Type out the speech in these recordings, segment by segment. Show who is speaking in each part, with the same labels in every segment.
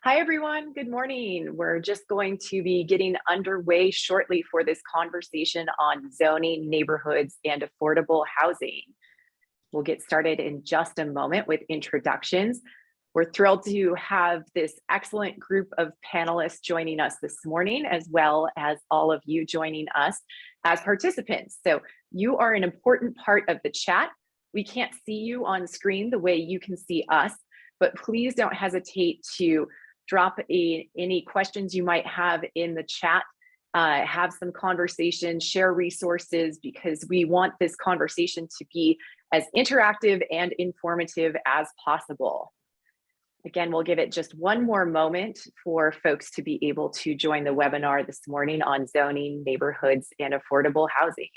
Speaker 1: Hi, everyone. Good morning. We're just going to be getting underway shortly for this conversation on zoning, neighborhoods, and affordable housing. We'll get started in just a moment with introductions. We're thrilled to have this excellent group of panelists joining us this morning, as well as all of you joining us as participants. So you are an important part of the chat. We can't see you on screen the way you can see us, but please don't hesitate to drop any questions you might have in the chat, have some conversation, share resources, because we want this conversation to be as interactive and informative as possible. Again, we'll give it just one more moment for folks to be able to join the webinar this morning on zoning, neighborhoods, and affordable housing.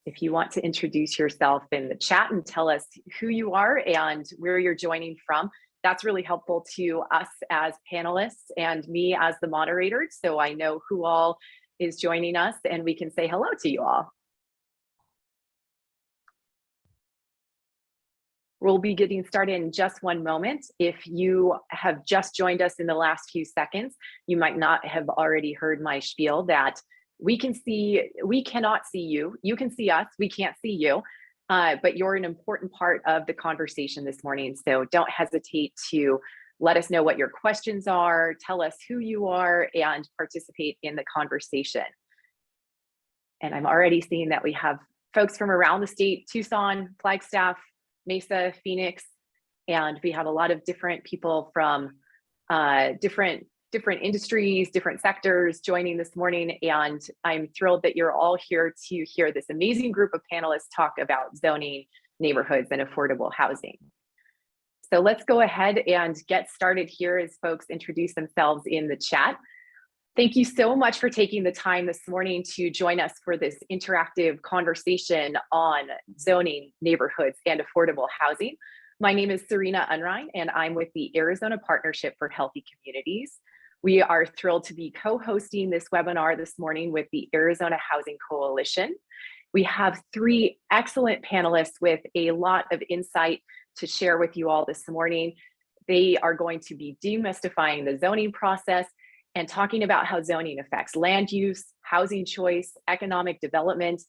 Speaker 1: If you want to introduce yourself in the chat and tell us who you are and where you're joining from, that's really helpful to us as panelists and me as the moderator, so I know who all is joining us and we can say hello to you all. We'll be getting started in just one moment. If you have just joined us in the last few seconds, you might not have already heard my spiel that we cannot see you. You can see us, we can't see you, but you're an important part of the conversation this morning. So don't hesitate to let us know what your questions are, tell us who you are, and participate in the conversation. And I'm already seeing that we have folks from around the state: Tucson, Flagstaff, Mesa, Phoenix, and we have a lot of different people from different industries, different sectors joining this morning. And I'm thrilled that you're all here to hear this amazing group of panelists talk about zoning, neighborhoods, and affordable housing. So let's go ahead and get started here as folks introduce themselves in the chat. Thank you so much for taking the time this morning to join us for this interactive conversation on zoning, neighborhoods, and affordable housing. My name is Serena Unrein, and I'm with the Arizona Partnership for Healthy Communities. We are thrilled to be co-hosting this webinar this morning with the Arizona Housing Coalition. We have three excellent panelists with a lot of insight to share with you all this morning. They are going to be demystifying the zoning process and talking about how zoning affects land use, housing choice, economic development,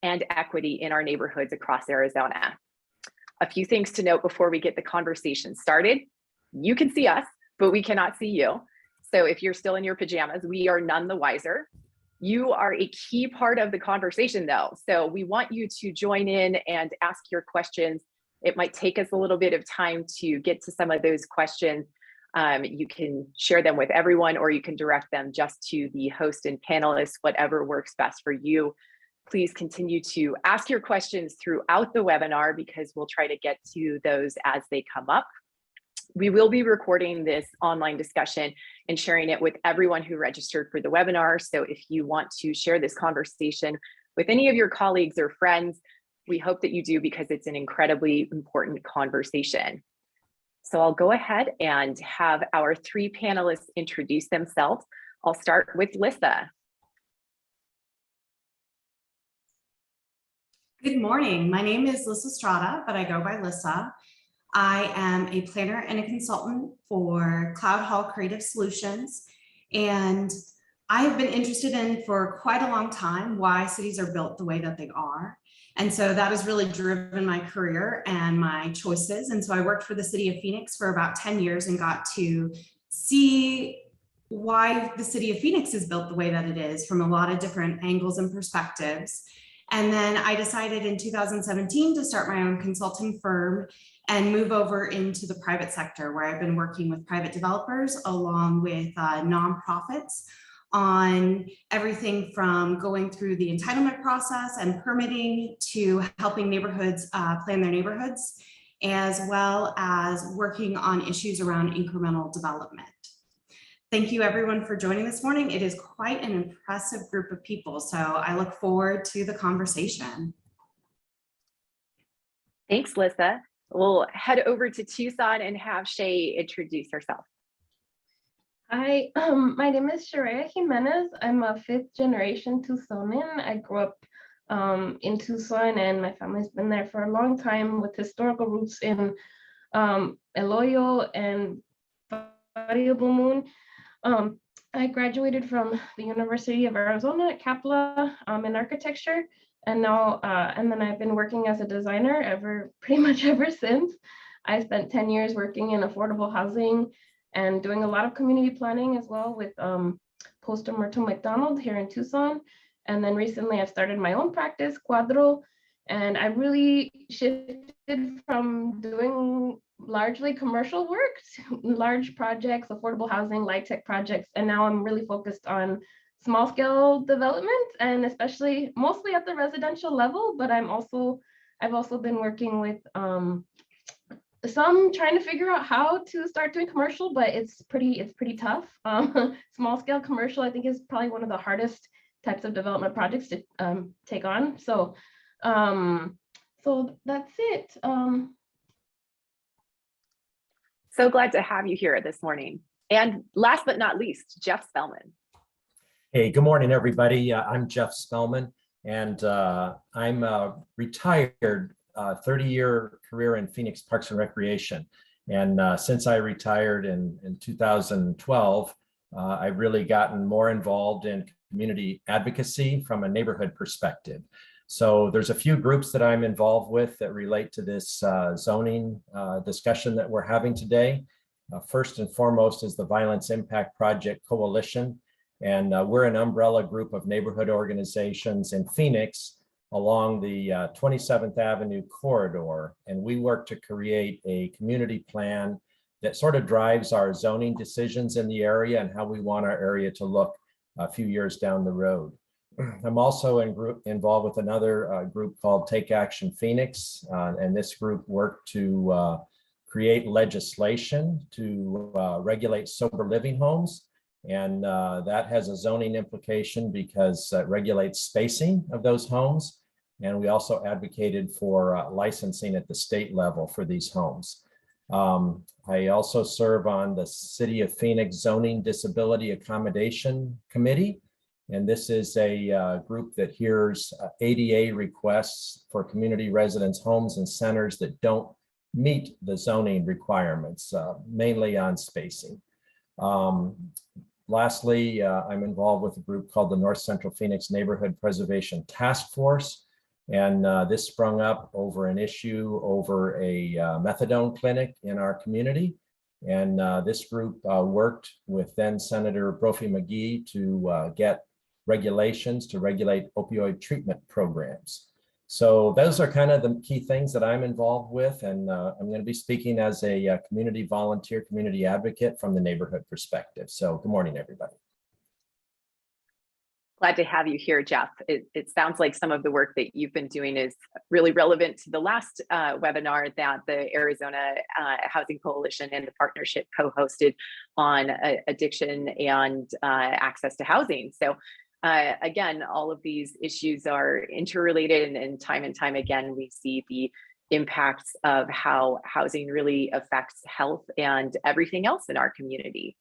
Speaker 1: and equity in our neighborhoods across Arizona. A few things to note before we get the conversation started. You can see us, but we cannot see you. So if you're still in your pajamas, we are none the wiser. You are a key part of the conversation though. So we want you to join in and ask your questions. It might take us a little bit of time to get to some of those questions. You can share them with everyone, or you can direct them just to the host and panelists, whatever works best for you. Please continue to ask your questions throughout the webinar because we'll try to get to those as they come up. We will be recording this online discussion and sharing it with everyone who registered for the webinar. So if you want to share this conversation with any of your colleagues or friends, we hope that you do because it's an incredibly important conversation. So I'll go ahead and have our three panelists introduce themselves. I'll start with Lissa.
Speaker 2: Good morning. My name is Lissa Strada, but I go by Lissa. I am a planner and a consultant for Cloud Hall Creative Solutions. And I have been interested in for quite a long time why cities are built the way that they are. And so that has really driven my career and my choices. And so I worked for the city of Phoenix for about 10 years and got to see why the city of Phoenix is built the way that it is from a lot of different angles and perspectives. And then I decided in 2017 to start my own consulting firm and move over into the private sector, where I've been working with private developers along with nonprofits on everything from going through the entitlement process and permitting to helping neighborhoods plan their neighborhoods, as well as working on issues around incremental development. Thank you everyone for joining this morning. It is quite an impressive group of people, so I look forward to the conversation.
Speaker 1: Thanks, Lissa. We'll head over to Tucson and have Shay introduce herself.
Speaker 3: Hi, my name is Sharia Jimenez. I'm a fifth generation Tucsonan. I grew up in Tucson, and my family's been there for a long time with historical roots in Eloyo and Barrio Blue Moon. I graduated from the University of Arizona at Capella in architecture, and now and then I've been working as a designer pretty much ever since. I spent 10 years working in affordable housing and doing a lot of community planning as well with Post Myrtle McDonald here in Tucson. And then recently I've started my own practice, Cuadro, and I really shifted from doing largely commercial work, large projects, affordable housing, light tech projects, and now I'm really focused on small scale development, and especially mostly at the residential level, but I've also been working with some trying to figure out how to start doing commercial, but it's pretty tough. Small scale commercial, I think, is probably one of the hardest types of development projects to take on. So that's it.
Speaker 1: So glad to have you here this morning. And last but not least, Jeff Spellman.
Speaker 4: Hey, good morning, everybody. I'm Jeff Spellman, and I'm a retired 30-year career in Phoenix Parks and Recreation. And since I retired in 2012, I've really gotten more involved in community advocacy from a neighborhood perspective. So there's a few groups that I'm involved with that relate to this zoning discussion that we're having today. First and foremost is the Violence Impact Project Coalition. And we're an umbrella group of neighborhood organizations in Phoenix along the 27th Avenue corridor. And we work to create a community plan that sort of drives our zoning decisions in the area and how we want our area to look a few years down the road. I'm also involved with another group called Take Action Phoenix, and this group worked to create legislation to regulate sober living homes, and that has a zoning implication because it regulates spacing of those homes, and we also advocated for licensing at the state level for these homes. I also serve on the City of Phoenix Zoning Disability Accommodation Committee. And this is a group that hears ADA requests for community residence homes and centers that don't meet the zoning requirements, mainly on spacing. Lastly, I'm involved with a group called the North Central Phoenix Neighborhood Preservation Task Force. And this sprung up over an issue over a methadone clinic in our community. And this group worked with then Senator Brophy McGee to get regulations to regulate opioid treatment programs. So those are kind of the key things that I'm involved with. And I'm going to be speaking as a community volunteer, community advocate from the neighborhood perspective. So good morning, everybody.
Speaker 1: Glad to have you here, Jeff. It sounds like some of the work that you've been doing is really relevant to the last webinar that the Arizona Housing Coalition and the partnership co-hosted on addiction and access to housing. So again, all of these issues are interrelated, and time again, we see the impacts of how housing really affects health and everything else in our community.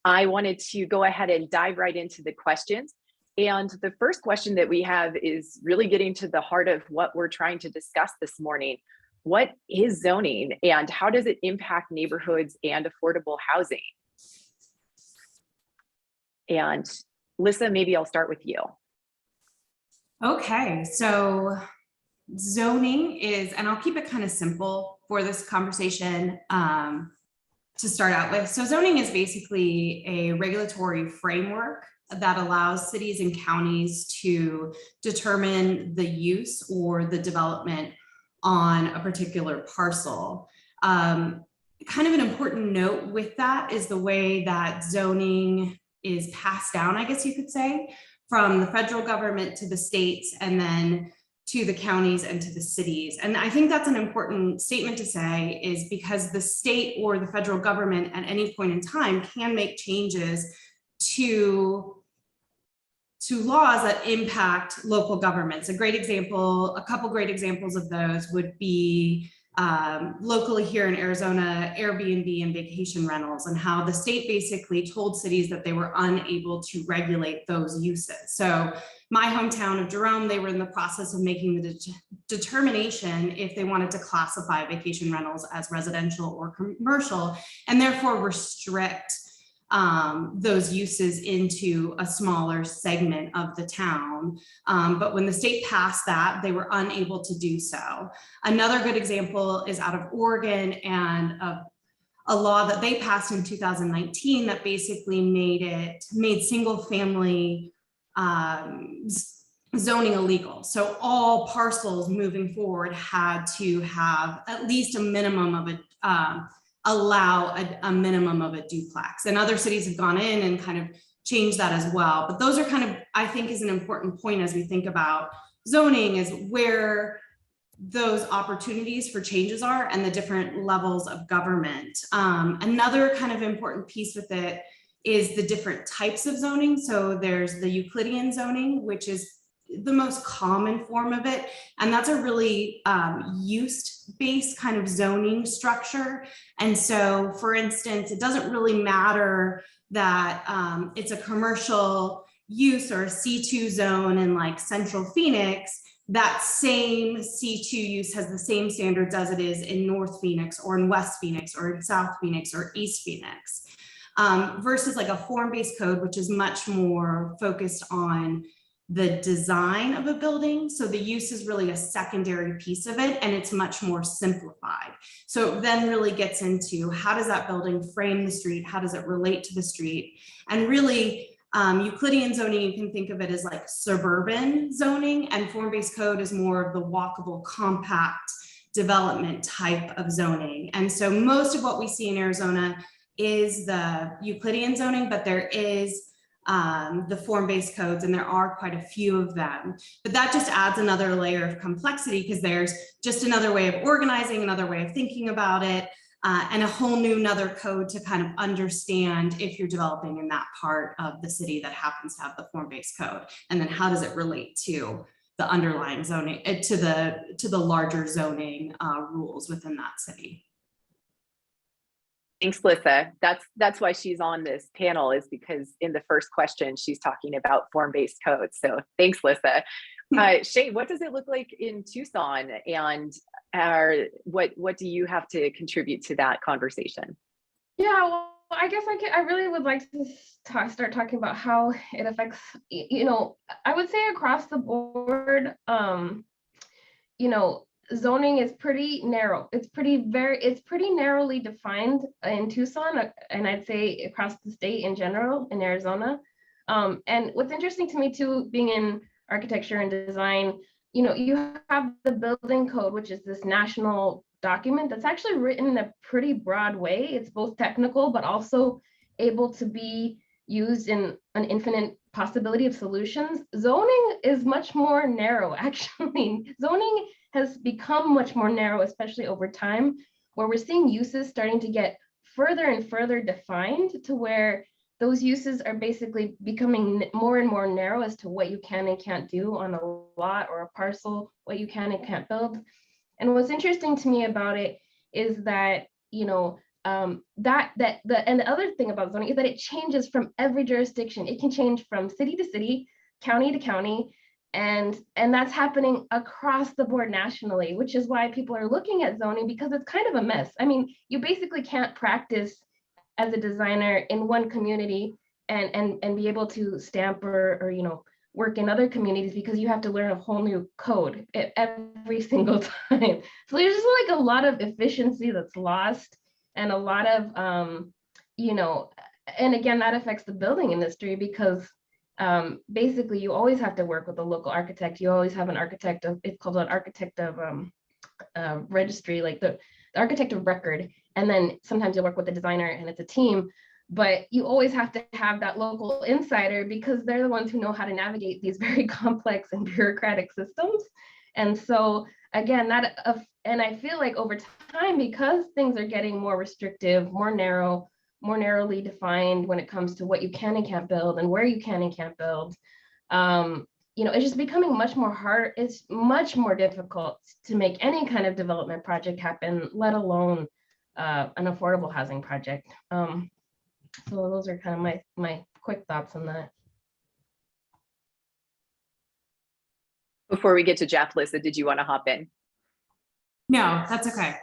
Speaker 1: I wanted to go ahead and dive right into the questions. And the first question that we have is really getting to the heart of what we're trying to discuss this morning. What is zoning and how does it impact neighborhoods and affordable housing? And Lissa, maybe I'll start with you.
Speaker 2: Okay, so zoning is, and I'll keep it kind of simple for this conversation to start out with. So zoning is basically a regulatory framework that allows cities and counties to determine the use or the development on a particular parcel. Kind of an important note with that is the way that zoning is passed down, I guess you could say, from the federal government to the states and then to the counties and to the cities. And I think that's an important statement to say, is because the state or the federal government at any point in time can make changes to laws that impact local governments. A couple great examples of those would be locally here in Arizona, Airbnb and vacation rentals, and how the state basically told cities that they were unable to regulate those uses. So my hometown of Jerome, they were in the process of making the determination if they wanted to classify vacation rentals as residential or commercial, and therefore restrict those uses into a smaller segment of the town. But when the state passed that, they were unable to do so. Another good example is out of Oregon and a law that they passed in 2019 that basically made single family zoning illegal. So all parcels moving forward had to have at least a minimum of allow a minimum of a duplex, and other cities have gone in and kind of changed that as well. But those are kind of, I think, is an important point as we think about zoning, is where those opportunities for changes are and the different levels of government. Another kind of important piece with it is the different types of zoning. So there's the Euclidean zoning, which is the most common form of it. And that's a really use-based kind of zoning structure. And so, for instance, it doesn't really matter that it's a commercial use or a C2 zone in like Central Phoenix. That same C2 use has the same standards as it is in North Phoenix or in West Phoenix or in South Phoenix or East Phoenix, versus like a form-based code, which is much more focused on the design of a building. So the use is really a secondary piece of it, and it's much more simplified. So it then really gets into, how does that building frame the street? How does it relate to the street? And really, Euclidean zoning, you can think of it as like suburban zoning, and form-based code is more of the walkable, compact development type of zoning. And so most of what we see in Arizona is the Euclidean zoning, but there is the form-based codes, and there are quite a few of them. But that just adds another layer of complexity, because there's just another way of organizing, another way of thinking about it, and a whole new another code to kind of understand if you're developing in that part of the city that happens to have the form-based code. And then how does it relate to the underlying zoning, to the larger zoning rules within that city.
Speaker 1: Thanks, Lissa. That's why she's on this panel, is because in the first question, she's talking about form-based codes. So thanks, Lissa. Shane, what does it look like in Tucson, and what do you have to contribute to that conversation?
Speaker 3: Yeah, well, I guess I really would like to start talking about how it affects, I would say across the board, zoning is pretty narrow. It's pretty narrowly defined in Tucson, and I'd say across the state in general, in Arizona. And what's interesting to me too, being in architecture and design, you have the building code, which is this national document that's actually written in a pretty broad way. It's both technical, but also able to be used in an infinite possibility of solutions. Zoning is much more narrow, actually. Zoning has become much more narrow, especially over time, where we're seeing uses starting to get further and further defined, to where those uses are basically becoming more and more narrow as to what you can and can't do on a lot or a parcel, what you can and can't build. And what's interesting to me about it is that, the other thing about zoning is that it changes from every jurisdiction. It can change from city to city, county to county, and that's happening across the board nationally, which is why people are looking at zoning, because it's kind of a mess. I mean, you basically can't practice as a designer in one community and be able to stamp or work in other communities, because you have to learn a whole new code every single time. So there's just like a lot of efficiency that's lost, and a lot of and again, that affects the building industry, because basically you always have to work with a local architect. You always have an architect of, it's called an architect of registry, like the architect of record, and then sometimes you'll work with the designer and it's a team, but you always have to have that local insider, because they're the ones who know how to navigate these very complex and bureaucratic systems. And so again, and I feel like over time, because things are getting more restrictive, more narrowly defined when it comes to what you can and can't build and where you can and can't build, it's just becoming much more hard. It's much more difficult to make any kind of development project happen, let alone an affordable housing project. So those are kind of my quick thoughts on that.
Speaker 1: Before we get to Jeff, Lissa, did you want to hop in?
Speaker 2: No, that's okay.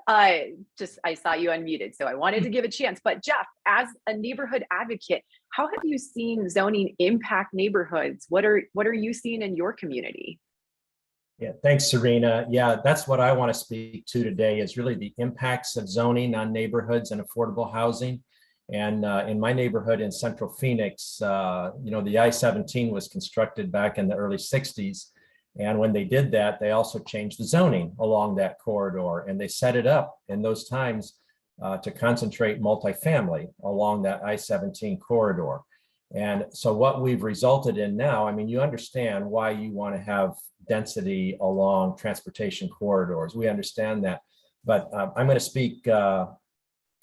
Speaker 1: I saw you unmuted, so I wanted to give a chance. But Jeff, as a neighborhood advocate, how have you seen zoning impact neighborhoods? What are you seeing in your community?
Speaker 4: Yeah, thanks, Serena. Yeah, that's what I want to speak to today is really the impacts of zoning on neighborhoods and affordable housing. And in my neighborhood in Central Phoenix, the I-17 was constructed back in the early 60s. And when they did that, they also changed the zoning along that corridor, and they set it up in those times to concentrate multifamily along that I-17 corridor. And so what we've resulted in now, I mean, you understand why you want to have density along transportation corridors. We understand that, but I'm going to speak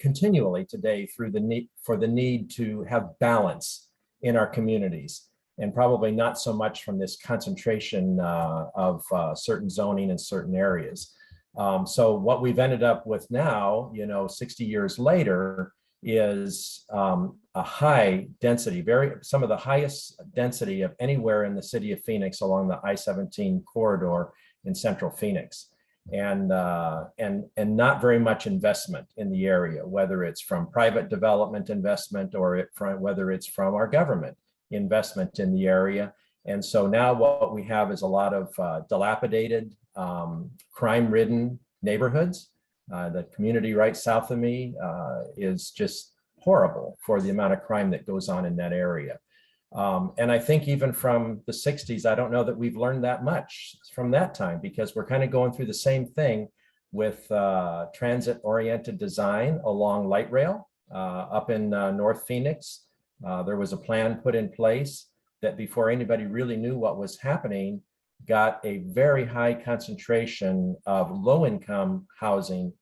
Speaker 4: continually today through the need to have balance in our communities, and probably not so much from this concentration of certain zoning in certain areas. So what we've ended up with now, 60 years later, is a high density, some of the highest density of anywhere in the city of Phoenix along the I-17 corridor in Central Phoenix. And not very much investment in the area, whether it's from private development investment or whether it's from our government investment in the area. And so now what we have is a lot of dilapidated, crime-ridden neighborhoods. The community right south of me is just horrible for the amount of crime that goes on in that area. And I think even from the 60s, I don't know that we've learned that much from that time, because we're kind of going through the same thing with transit-oriented design along light rail up in North Phoenix. There was a plan put in place that before anybody really knew what was happening, got a very high concentration of low-income housing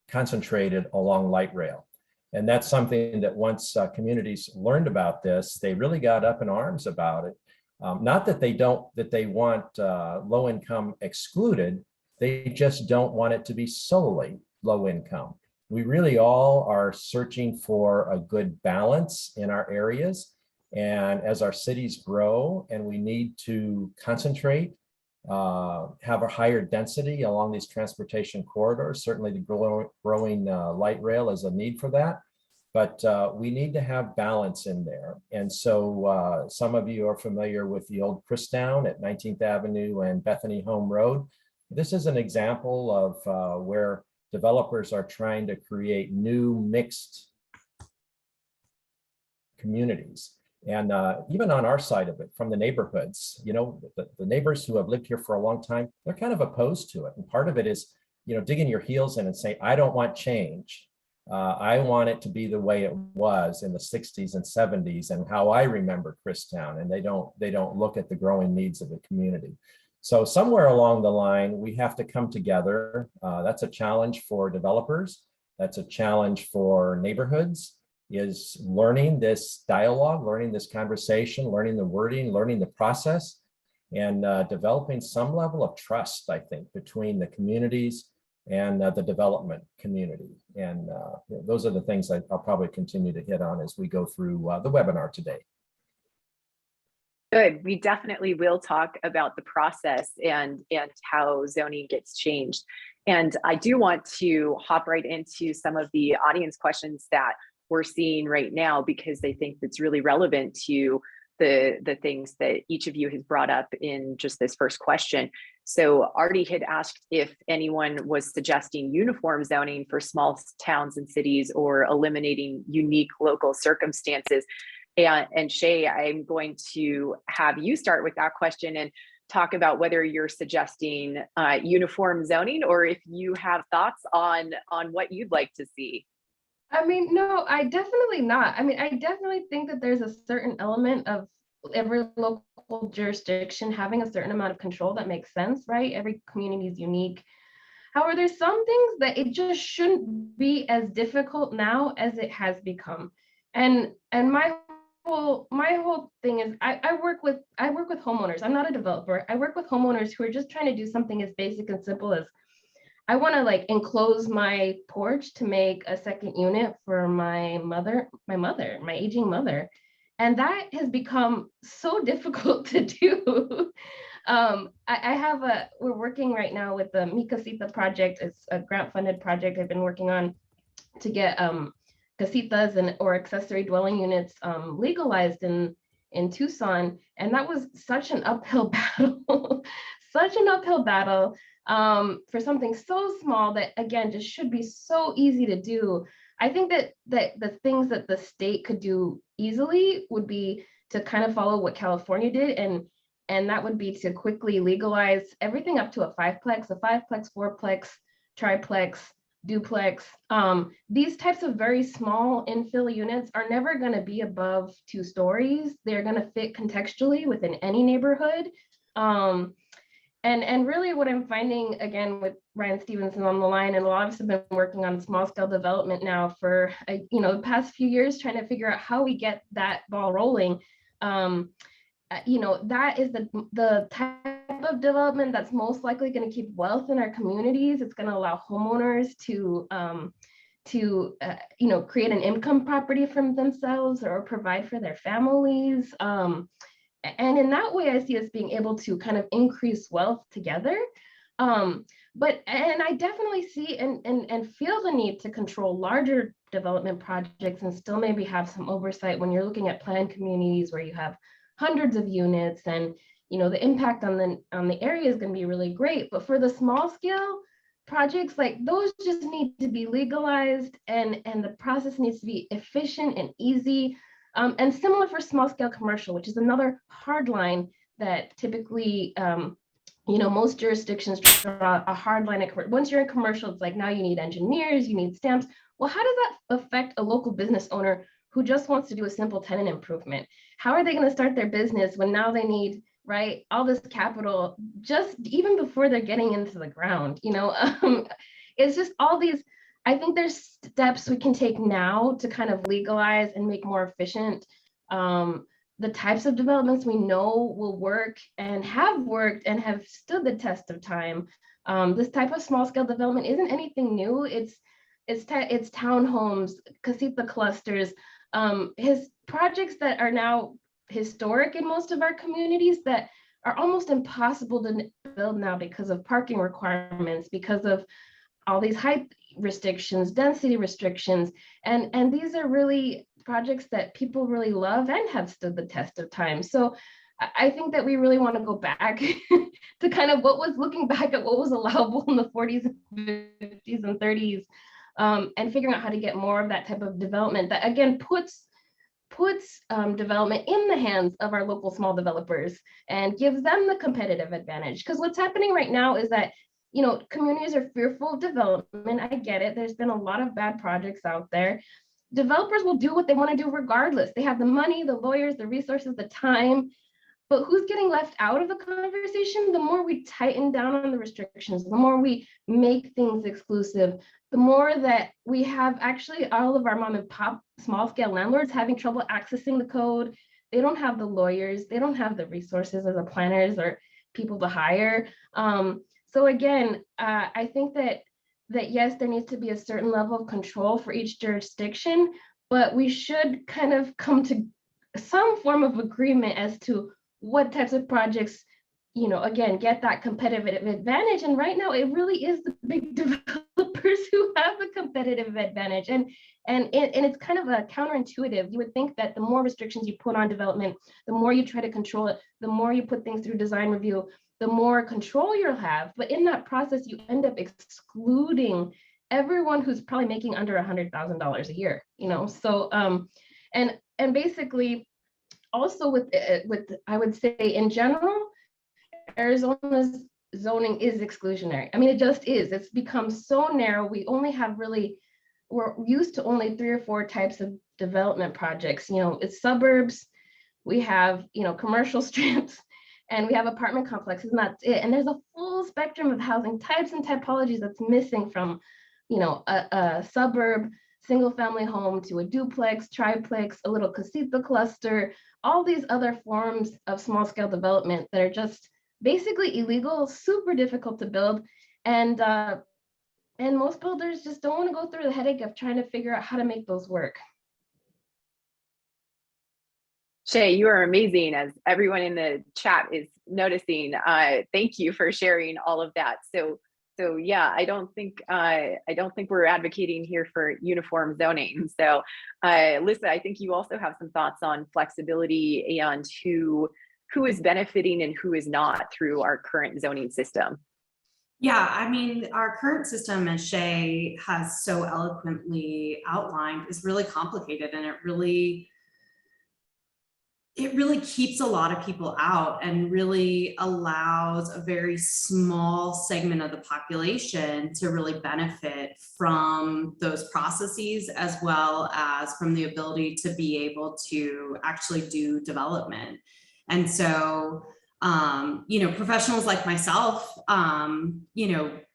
Speaker 4: concentrated along light rail. And that's something that once communities learned about this, they really got up in arms about it. Not that they want low income excluded, they just don't want it to be solely low income. We really all are searching for a good balance in our areas. And as our cities grow and we need to concentrate, have a higher density along these transportation corridors. Certainly the growing light rail is a need for that, but we need to have balance in there. And so some of you are familiar with the old Christown at 19th Avenue and Bethany Home Road. This is an example of where developers are trying to create new mixed communities. And even on our side of it, from the neighborhoods, the neighbors who have lived here for a long time, they're kind of opposed to it. And part of it is, digging your heels in and saying, I don't want change. I want it to be the way it was in the 60s and 70s and how I remember Christown. And they don't look at the growing needs of the community. So somewhere along the line, we have to come together. That's a challenge for developers. That's a challenge for neighborhoods, is learning this dialogue, learning this conversation, learning the wording, learning the process, and developing some level of trust, I think, between the communities and the development community. And those are the things I'll probably continue to hit on as we go through the webinar today.
Speaker 1: Good. We definitely will talk about the process and how zoning gets changed. And I do want to hop right into some of the audience questions that we're seeing right now, because I think it's really relevant to the things that each of you has brought up in just this first question. So Artie had asked if anyone was suggesting uniform zoning for small towns and cities or eliminating unique local circumstances. And Shay, I'm going to have you start with that question and talk about whether you're suggesting uniform zoning or if you have thoughts on what you'd like to see.
Speaker 3: I mean, no, I definitely not. I mean, I definitely think that there's a certain element of every local jurisdiction having a certain amount of control that makes sense, right? Every community is unique. However, there's some things that it just shouldn't be as difficult now as it has become. And my whole thing is I work with homeowners. I'm not a developer. I work with homeowners who are just trying to do something as basic and simple as I want to like enclose my porch to make a second unit for my aging mother. And that has become so difficult to do. We're working right now with the Mi Casita project. It's a grant funded project I've been working on to get casitas and or accessory dwelling units legalized in Tucson. And that was such an uphill battle, such an uphill battle for something so small that again just should be so easy to do. I think that the things that the state could do easily would be to kind of follow what California did, and that would be to quickly legalize everything up to a fiveplex, fourplex, triplex, duplex. These types of very small infill units are never going to be above 2 stories. They're going to fit contextually within any neighborhood. And really what I'm finding, again, with Ryan Stevenson on the line, and a lot of us have been working on small scale development now for, the past few years, trying to figure out how we get that ball rolling. That is the type of development that's most likely going to keep wealth in our communities. It's going to allow homeowners to create an income property from themselves or provide for their families. And in that way, I see us being able to kind of increase wealth together. And I definitely see and feel the need to control larger development projects and still maybe have some oversight when you're looking at planned communities where you have hundreds of units, and the impact on the area is going to be really great. But for the small scale projects, like those just need to be legalized, and the process needs to be efficient and easy. And similar for small scale commercial, which is another hard line that typically, most jurisdictions draw a hard line. Once you're in commercial, it's like now you need engineers, you need stamps. Well, how does that affect a local business owner who just wants to do a simple tenant improvement? How are they going to start their business when now they need, right, all this capital just even before they're getting into the ground? It's just all these. I think there's steps we can take now to kind of legalize and make more efficient the types of developments we know will work and have worked and have stood the test of time. This type of small scale development isn't anything new. It's townhomes, casita clusters, his projects that are now historic in most of our communities that are almost impossible to build now because of parking requirements, because of all these height restrictions, density restrictions, and these are really projects that people really love and have stood the test of time. So I think that we really want to go back to kind of looking back at what was allowable in the 40s, 50s, and 30s, and figuring out how to get more of that type of development that again puts development in the hands of our local small developers and gives them the competitive advantage. Because what's happening right now is that communities are fearful of development. I get it. There's been a lot of bad projects out there. Developers will do what they want to do regardless. They have the money, the lawyers, the resources, the time. But who's getting left out of the conversation? The more we tighten down on the restrictions, the more we make things exclusive, the more that we have actually all of our mom and pop small scale landlords having trouble accessing the code. They don't have the lawyers. They don't have the resources as the planners or people to hire. So again, I think that yes, there needs to be a certain level of control for each jurisdiction, but we should kind of come to some form of agreement as to what types of projects, again, get that competitive advantage. And right now, it really is the big developers who have a competitive advantage. And it's kind of a counterintuitive. You would think that the more restrictions you put on development, the more you try to control it, the more you put things through design review, the more control you'll have. But in that process, you end up excluding everyone who's probably making under $100,000 a year, So, and basically, also with I would say in general, Arizona's zoning is exclusionary. I mean, it just is. It's become so narrow. We're used to only 3 or 4 types of development projects. It's suburbs, we have, commercial strips, and we have apartment complexes, and that's it. And there's a full spectrum of housing types and typologies that's missing from, a suburb single family home to a duplex, triplex, a little casita cluster, all these other forms of small scale development that are just basically illegal, super difficult to build. And most builders just don't want to go through the headache of trying to figure out how to make those work.
Speaker 1: Shay, you are amazing, as everyone in the chat is noticing. Thank you for sharing all of that. So yeah, I don't think we're advocating here for uniform zoning. So Lisa, I think you also have some thoughts on flexibility and who is benefiting and who is not through our current zoning system.
Speaker 2: Yeah, I mean, our current system, as Shay has so eloquently outlined, is really complicated, and it really keeps a lot of people out and really allows a very small segment of the population to really benefit from those processes, as well as from the ability to be able to actually do development. And so, professionals like myself,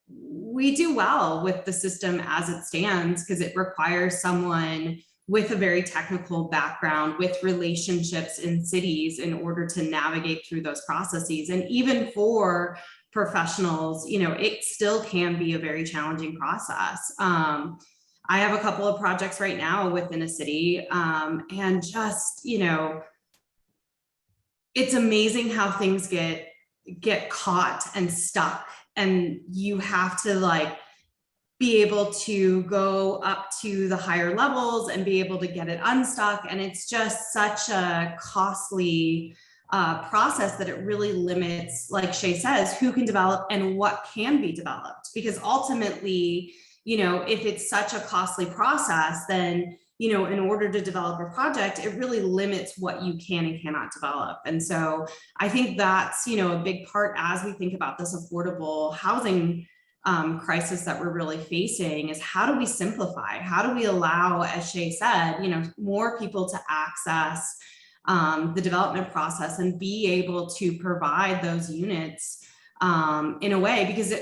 Speaker 2: we do well with the system as it stands, because it requires someone with a very technical background, with relationships in cities, in order to navigate through those processes. And even for professionals, it still can be a very challenging process. I have a couple of projects right now within a city, and just, it's amazing how things get caught and stuck, and you have to be able to go up to the higher levels and be able to get it unstuck. And it's just such a costly process that it really limits, like Shay says, who can develop and what can be developed. Because ultimately, if it's such a costly process, then, in order to develop a project, it really limits what you can and cannot develop. And so I think that's, a big part as we think about this affordable housing crisis that we're really facing, is how do we simplify? How do we allow, as Shay said, more people to access the development process and be able to provide those units in a way, because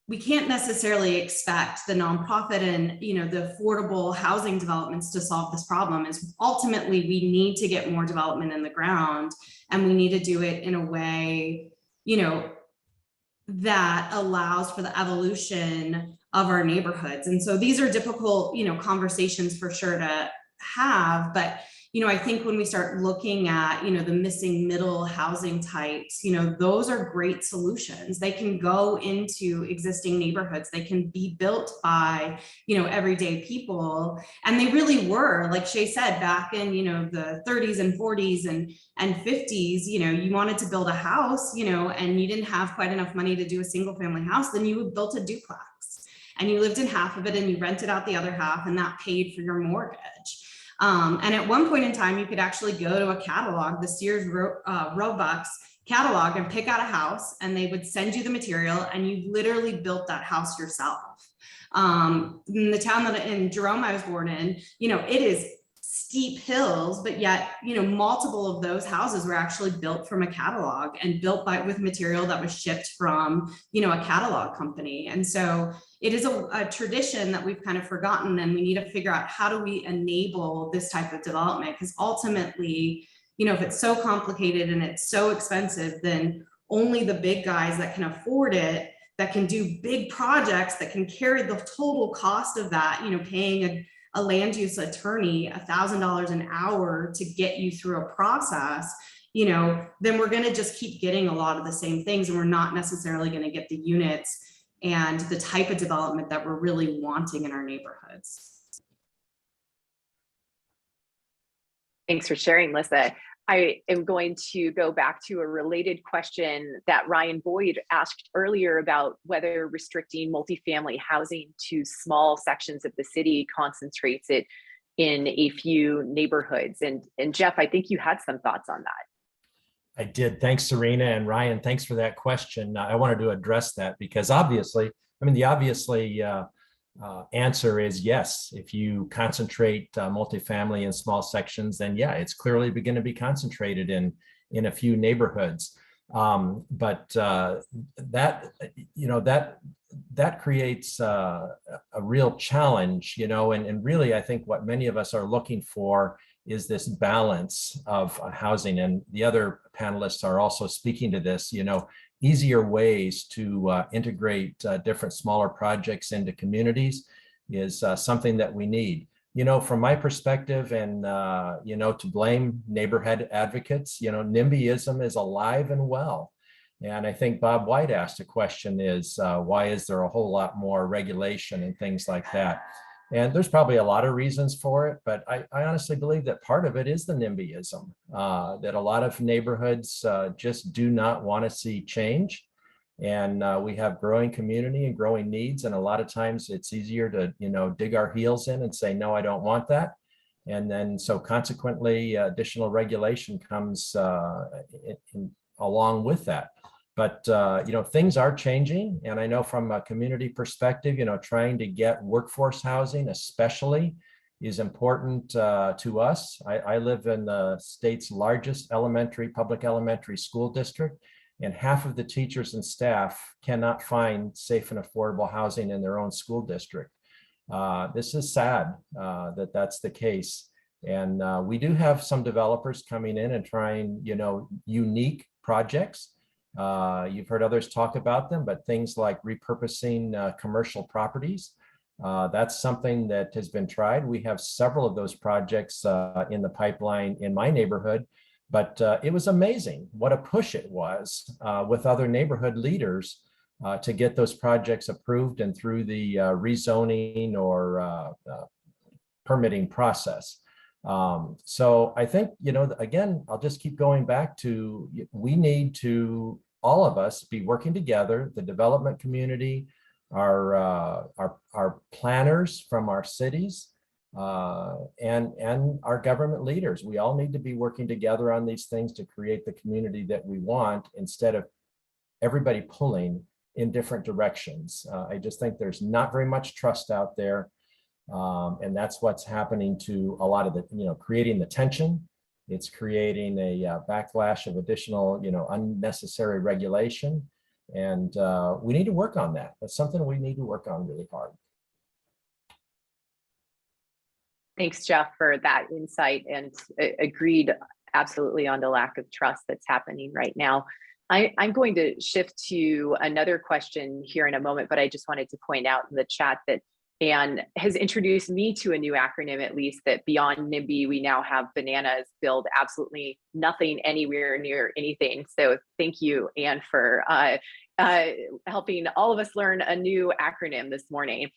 Speaker 2: we can't necessarily expect the nonprofit and the affordable housing developments to solve this problem. Is ultimately we need to get more development in the ground, and we need to do it in a way that allows for the evolution of our neighborhoods. And so these are difficult, conversations for sure to have, but I think when we start looking at, the missing middle housing types, those are great solutions. They can go into existing neighborhoods. They can be built by, everyday people. And they really were, like Shay said, back in, the 30s and 40s and 50s, you wanted to build a house, and you didn't have quite enough money to do a single family house, then you built a duplex and you lived in half of it and you rented out the other half, and that paid for your mortgage. And at one point in time, you could actually go to a catalog, the Sears Roebuck catalog, and pick out a house, and they would send you the material, and you literally built that house yourself. In the town in Jerome I was born in, it is steep hills, but yet, multiple of those houses were actually built from a catalog and built with material that was shipped from, a catalog company. And so it is a tradition that we've kind of forgotten, and we need to figure out how do we enable this type of development, because ultimately, if it's so complicated and it's so expensive, then only the big guys that can afford it, that can do big projects, that can carry the total cost of that, paying a land use attorney $1,000 an hour to get you through a process, then we're going to just keep getting a lot of the same things, and we're not necessarily going to get the units and the type of development that we're really wanting in our neighborhoods.
Speaker 1: Thanks for sharing, Lisa. I am going to go back to a related question that Ryan Boyd asked earlier about whether restricting multifamily housing to small sections of the city concentrates it in a few neighborhoods. And Jeff, I think you had some thoughts on that.
Speaker 4: I did. Thanks, Serena, and Ryan, thanks for that question. I wanted to address that because obviously, the answer is yes. If you concentrate multifamily in small sections, then yeah, it's clearly going to be concentrated in a few neighborhoods. But that, that creates a real challenge, and really, I think what many of us are looking for is this balance of housing. And the other panelists are also speaking to this, easier ways to integrate different smaller projects into communities is something that we need. From my perspective, and, to blame neighborhood advocates, NIMBYism is alive and well. And I think Bob White asked a question is, why is there a whole lot more regulation and things like that? And there's probably a lot of reasons for it, but I honestly believe that part of it is the NIMBYism, that a lot of neighborhoods just do not want to see change. And we have growing community and growing needs. And a lot of times it's easier to, dig our heels in and say, no, I don't want that. And then so consequently, additional regulation comes along with that. But, things are changing. And I know from a community perspective, trying to get workforce housing especially is important to us. I live in the state's largest public elementary school district, and half of the teachers and staff cannot find safe and affordable housing in their own school district. This is sad that that's the case. And we do have some developers coming in and trying, unique projects. You've heard others talk about them, but things like repurposing commercial properties, that's something that has been tried. We have several of those projects in the pipeline in my neighborhood, but it was amazing what a push it was with other neighborhood leaders to get those projects approved and through the rezoning or permitting process. So I think, again, I'll just keep going back to, we need to, all of us, be working together, the development community, our planners from our cities, and our government leaders. We all need to be working together on these things to create the community that we want, instead of everybody pulling in different directions. I just think there's not very much trust out there. And that's what's happening to a lot of the, creating the tension. It's creating a backlash of additional, unnecessary regulation. And we need to work on that. That's something we need to work on really hard.
Speaker 1: Thanks, Jeff, for that insight, and agreed absolutely on the lack of trust that's happening right now. I'm going to shift to another question here in a moment, but I just wanted to point out in the chat that Anne has introduced me to a new acronym, at least, that beyond NIMBY, we now have bananas build absolutely nothing anywhere near anything. So thank you, Anne, for helping all of us learn a new acronym this morning.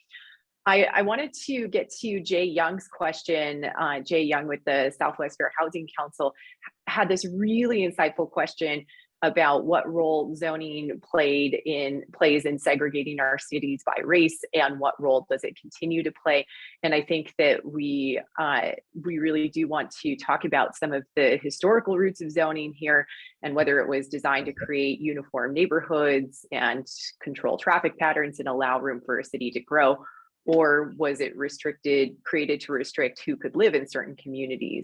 Speaker 1: I wanted to get to Jay Young's question. Jay Young with the Southwest Fair Housing Council had this really insightful question about what role zoning plays in segregating our cities by race, and what role does it continue to play. And I think that we really do want to talk about some of the historical roots of zoning here, and whether it was designed to create uniform neighborhoods and control traffic patterns and allow room for a city to grow, or was it created to restrict who could live in certain communities.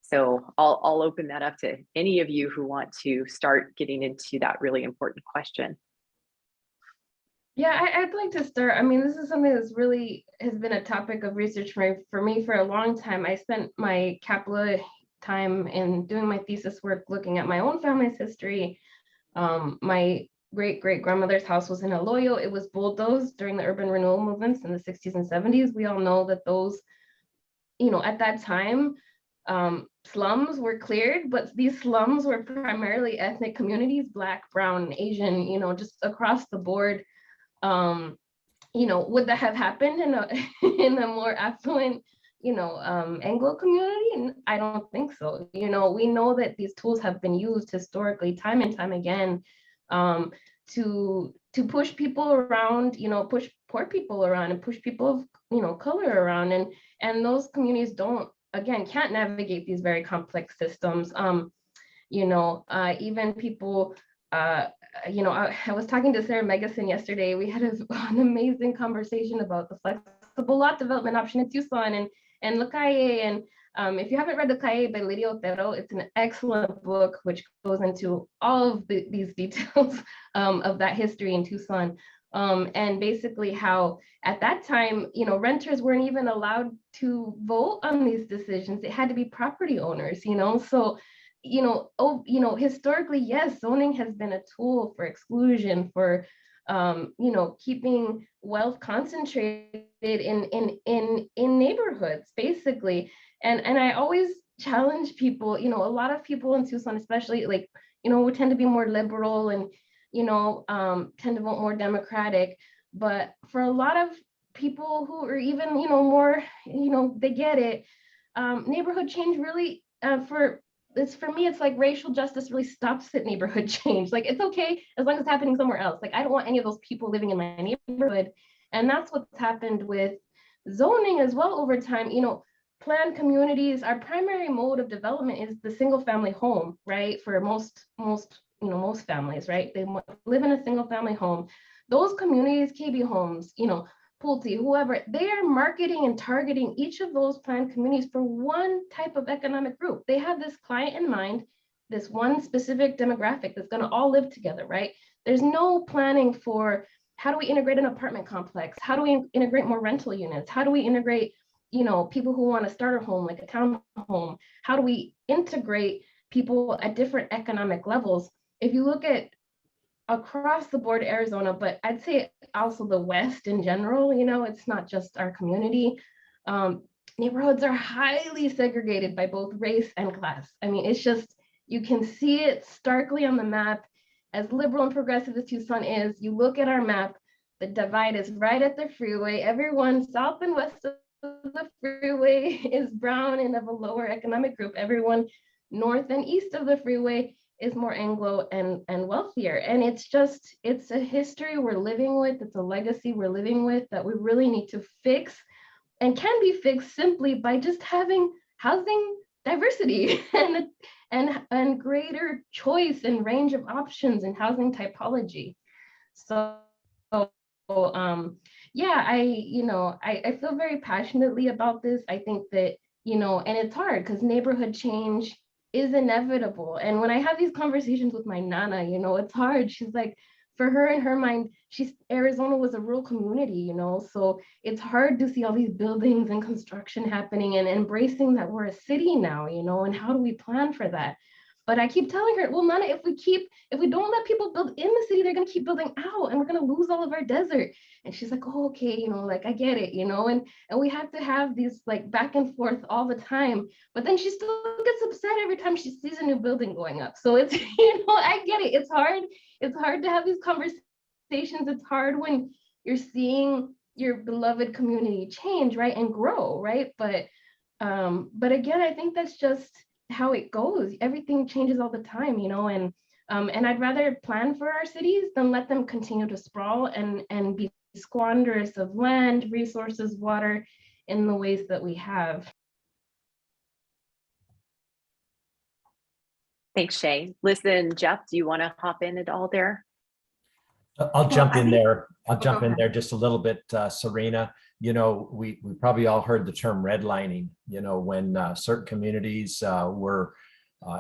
Speaker 1: So I'll open that up to any of you who want to start getting into that really important question.
Speaker 3: Yeah, I'd like to start. I mean, this is something that's really has been a topic of research for me for a long time. I spent my CAPLA time in doing my thesis work looking at my own family's history. My great-great-grandmother's house was in Aloyo. It was bulldozed during the urban renewal movements in the 60s and 70s. We all know that those, at that time, slums were cleared, but these slums were primarily ethnic communities, Black, Brown, Asian, just across the board. Would that have happened in a more affluent, Anglo community? And I don't think so. We know that these tools have been used historically, time and time again, to push people around, push poor people around, and push people of color around, and those communities can't navigate these very complex systems. Even people, I was talking to Sarah Megason yesterday. We had an amazing conversation about the flexible lot development option in Tucson and Lacaille, If you haven't read The Calle by Lydia Otero, it's an excellent book which goes into all of these details of that history in Tucson. And basically how at that time, renters weren't even allowed to vote on these decisions. It had to be property owners, so historically, yes, zoning has been a tool for exclusion, for keeping wealth concentrated in neighborhoods, basically. And I always challenge people, a lot of people in Tucson, especially, like, we tend to be more liberal and tend to vote more Democratic. But for a lot of people who are even, more, they get it. Neighborhood change really, for me, it's like racial justice really stops at neighborhood change. Like, it's okay as long as it's happening somewhere else. Like, I don't want any of those people living in my neighborhood. And that's what's happened with zoning as well over time. Planned communities, our primary mode of development is the single family home, right? For most families, right? They live in a single family home. Those communities, KB homes, Pulte, whoever, they are marketing and targeting each of those planned communities for one type of economic group. They have this client in mind, this one specific demographic that's going to all live together, right? There's no planning for how do we integrate an apartment complex? How do we integrate more rental units? How do we integrate, people who want to start a home, like a town home? How do we integrate people at different economic levels? If you look at across the board Arizona, but I'd say also the West in general, it's not just our community. Neighborhoods are highly segregated by both race and class. I mean, it's just, you can see it starkly on the map. As liberal and progressive as Tucson is, you look at our map, the divide is right at the freeway. Everyone south and west of the freeway is brown and of a lower economic group. Everyone north and east of the freeway is more Anglo and wealthier. And it's a history we're living with. It's a legacy we're living with that we really need to fix, and can be fixed simply by just having housing diversity and greater choice and range of options in housing typology. So yeah, I feel very passionately about this. I think that, and it's hard because neighborhood change is inevitable. And when I have these conversations with my Nana, it's hard. She's like, for her, in her mind, Arizona was a rural community, so it's hard to see all these buildings and construction happening and embracing that we're a city now, and how do we plan for that? But I keep telling her, well, Nana, if we don't let people build in the city, they're going to keep building out and we're going to lose all of our desert. And she's like, oh, okay, like, I get it, and we have to have these like back and forth all the time. But then she still gets upset every time she sees a new building going up. So it's, I get it. It's hard. It's hard to have these conversations. It's hard when you're seeing your beloved community change, right, and grow, right? But again, I think that's just how it goes. Everything changes all the time, and I'd rather plan for our cities than let them continue to sprawl and be squanderers of land, resources, water in the ways that we have.
Speaker 1: Thanks, Shay. Listen, Jeff, do you want to hop in at all there?
Speaker 4: I'll jump in there. I'll jump in there just a little bit, Serena. We probably all heard the term redlining, when certain communities were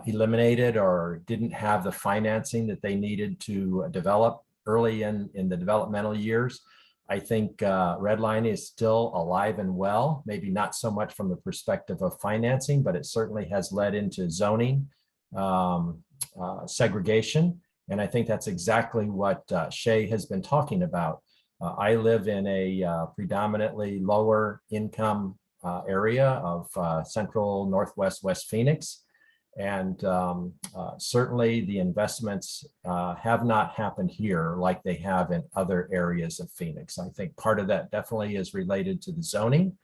Speaker 4: eliminated or didn't have the financing that they needed to develop early in the developmental years. I think redlining is still alive and well, maybe not so much from the perspective of financing, but it certainly has led into zoning, segregation. And I think that's exactly what Shay has been talking about. I live in a predominantly lower income area of central Northwest West Phoenix. And certainly the investments have not happened here like they have in other areas of Phoenix. I think part of that definitely is related to the zoning.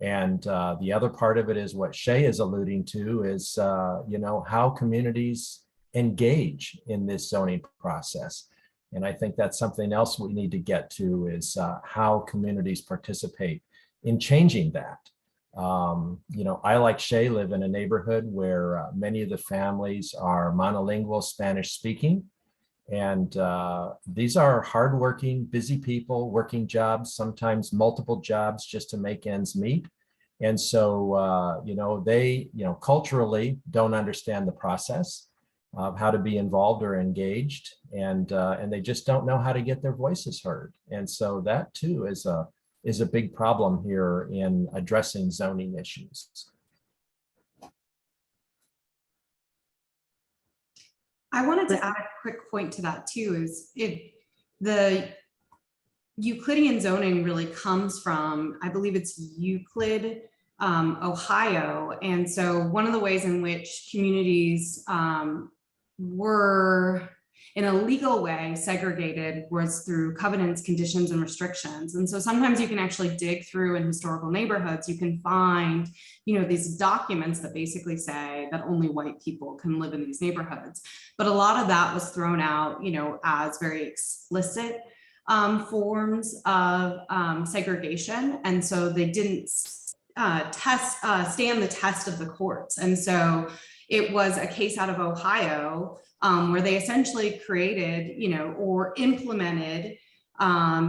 Speaker 4: And the other part of it is what Shay is alluding to is, how communities engage in this zoning process. And I think that's something else we need to get to is how communities participate in changing that. I, like Shay, live in a neighborhood where many of the families are monolingual Spanish speaking. And these are hardworking, busy people working jobs, sometimes multiple jobs just to make ends meet. And so, they, culturally don't understand the process of how to be involved or engaged, and they just don't know how to get their voices heard. And so that too is a big problem here in addressing zoning issues.
Speaker 2: I wanted to add a quick point to that too, is the Euclidean zoning really comes from, I believe it's Euclid, Ohio. And so one of the ways in which communities were in a legal way segregated was through covenants, conditions, and restrictions. And so sometimes you can actually dig through in historical neighborhoods, you can find, these documents that basically say that only white people can live in these neighborhoods. But a lot of that was thrown out, as very explicit forms of segregation. And so they didn't stand the test of the courts. And so it was a case out of Ohio where they essentially created, or implemented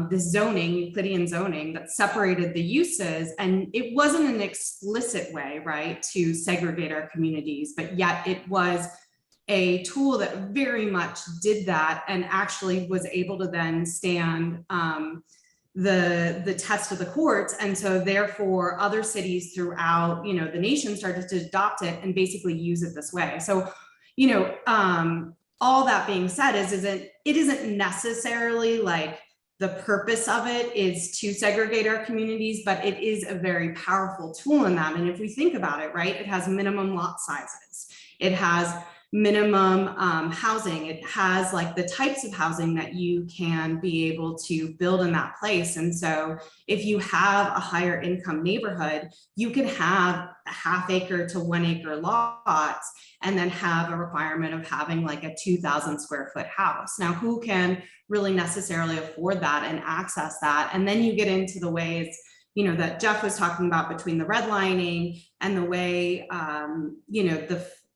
Speaker 2: this zoning, Euclidean zoning, that separated the uses. And it wasn't an explicit way, right, to segregate our communities, but yet it was a tool that very much did that and actually was able to then stand the test of the courts. And so therefore other cities throughout, the nation started to adopt it and basically use it this way. So, all that being said it isn't necessarily like the purpose of it is to segregate our communities, but it is a very powerful tool in that. And if we think about it, right, it has minimum lot sizes. It has minimum housing. It has like the types of housing that you can be able to build in that place. And so if you have a higher income neighborhood, you can have a ½ acre to 1 acre lots and then have a requirement of having like a 2,000 square foot house. Now, who can really necessarily afford that and access that? And then you get into the ways, that Jeff was talking about between the redlining and the way,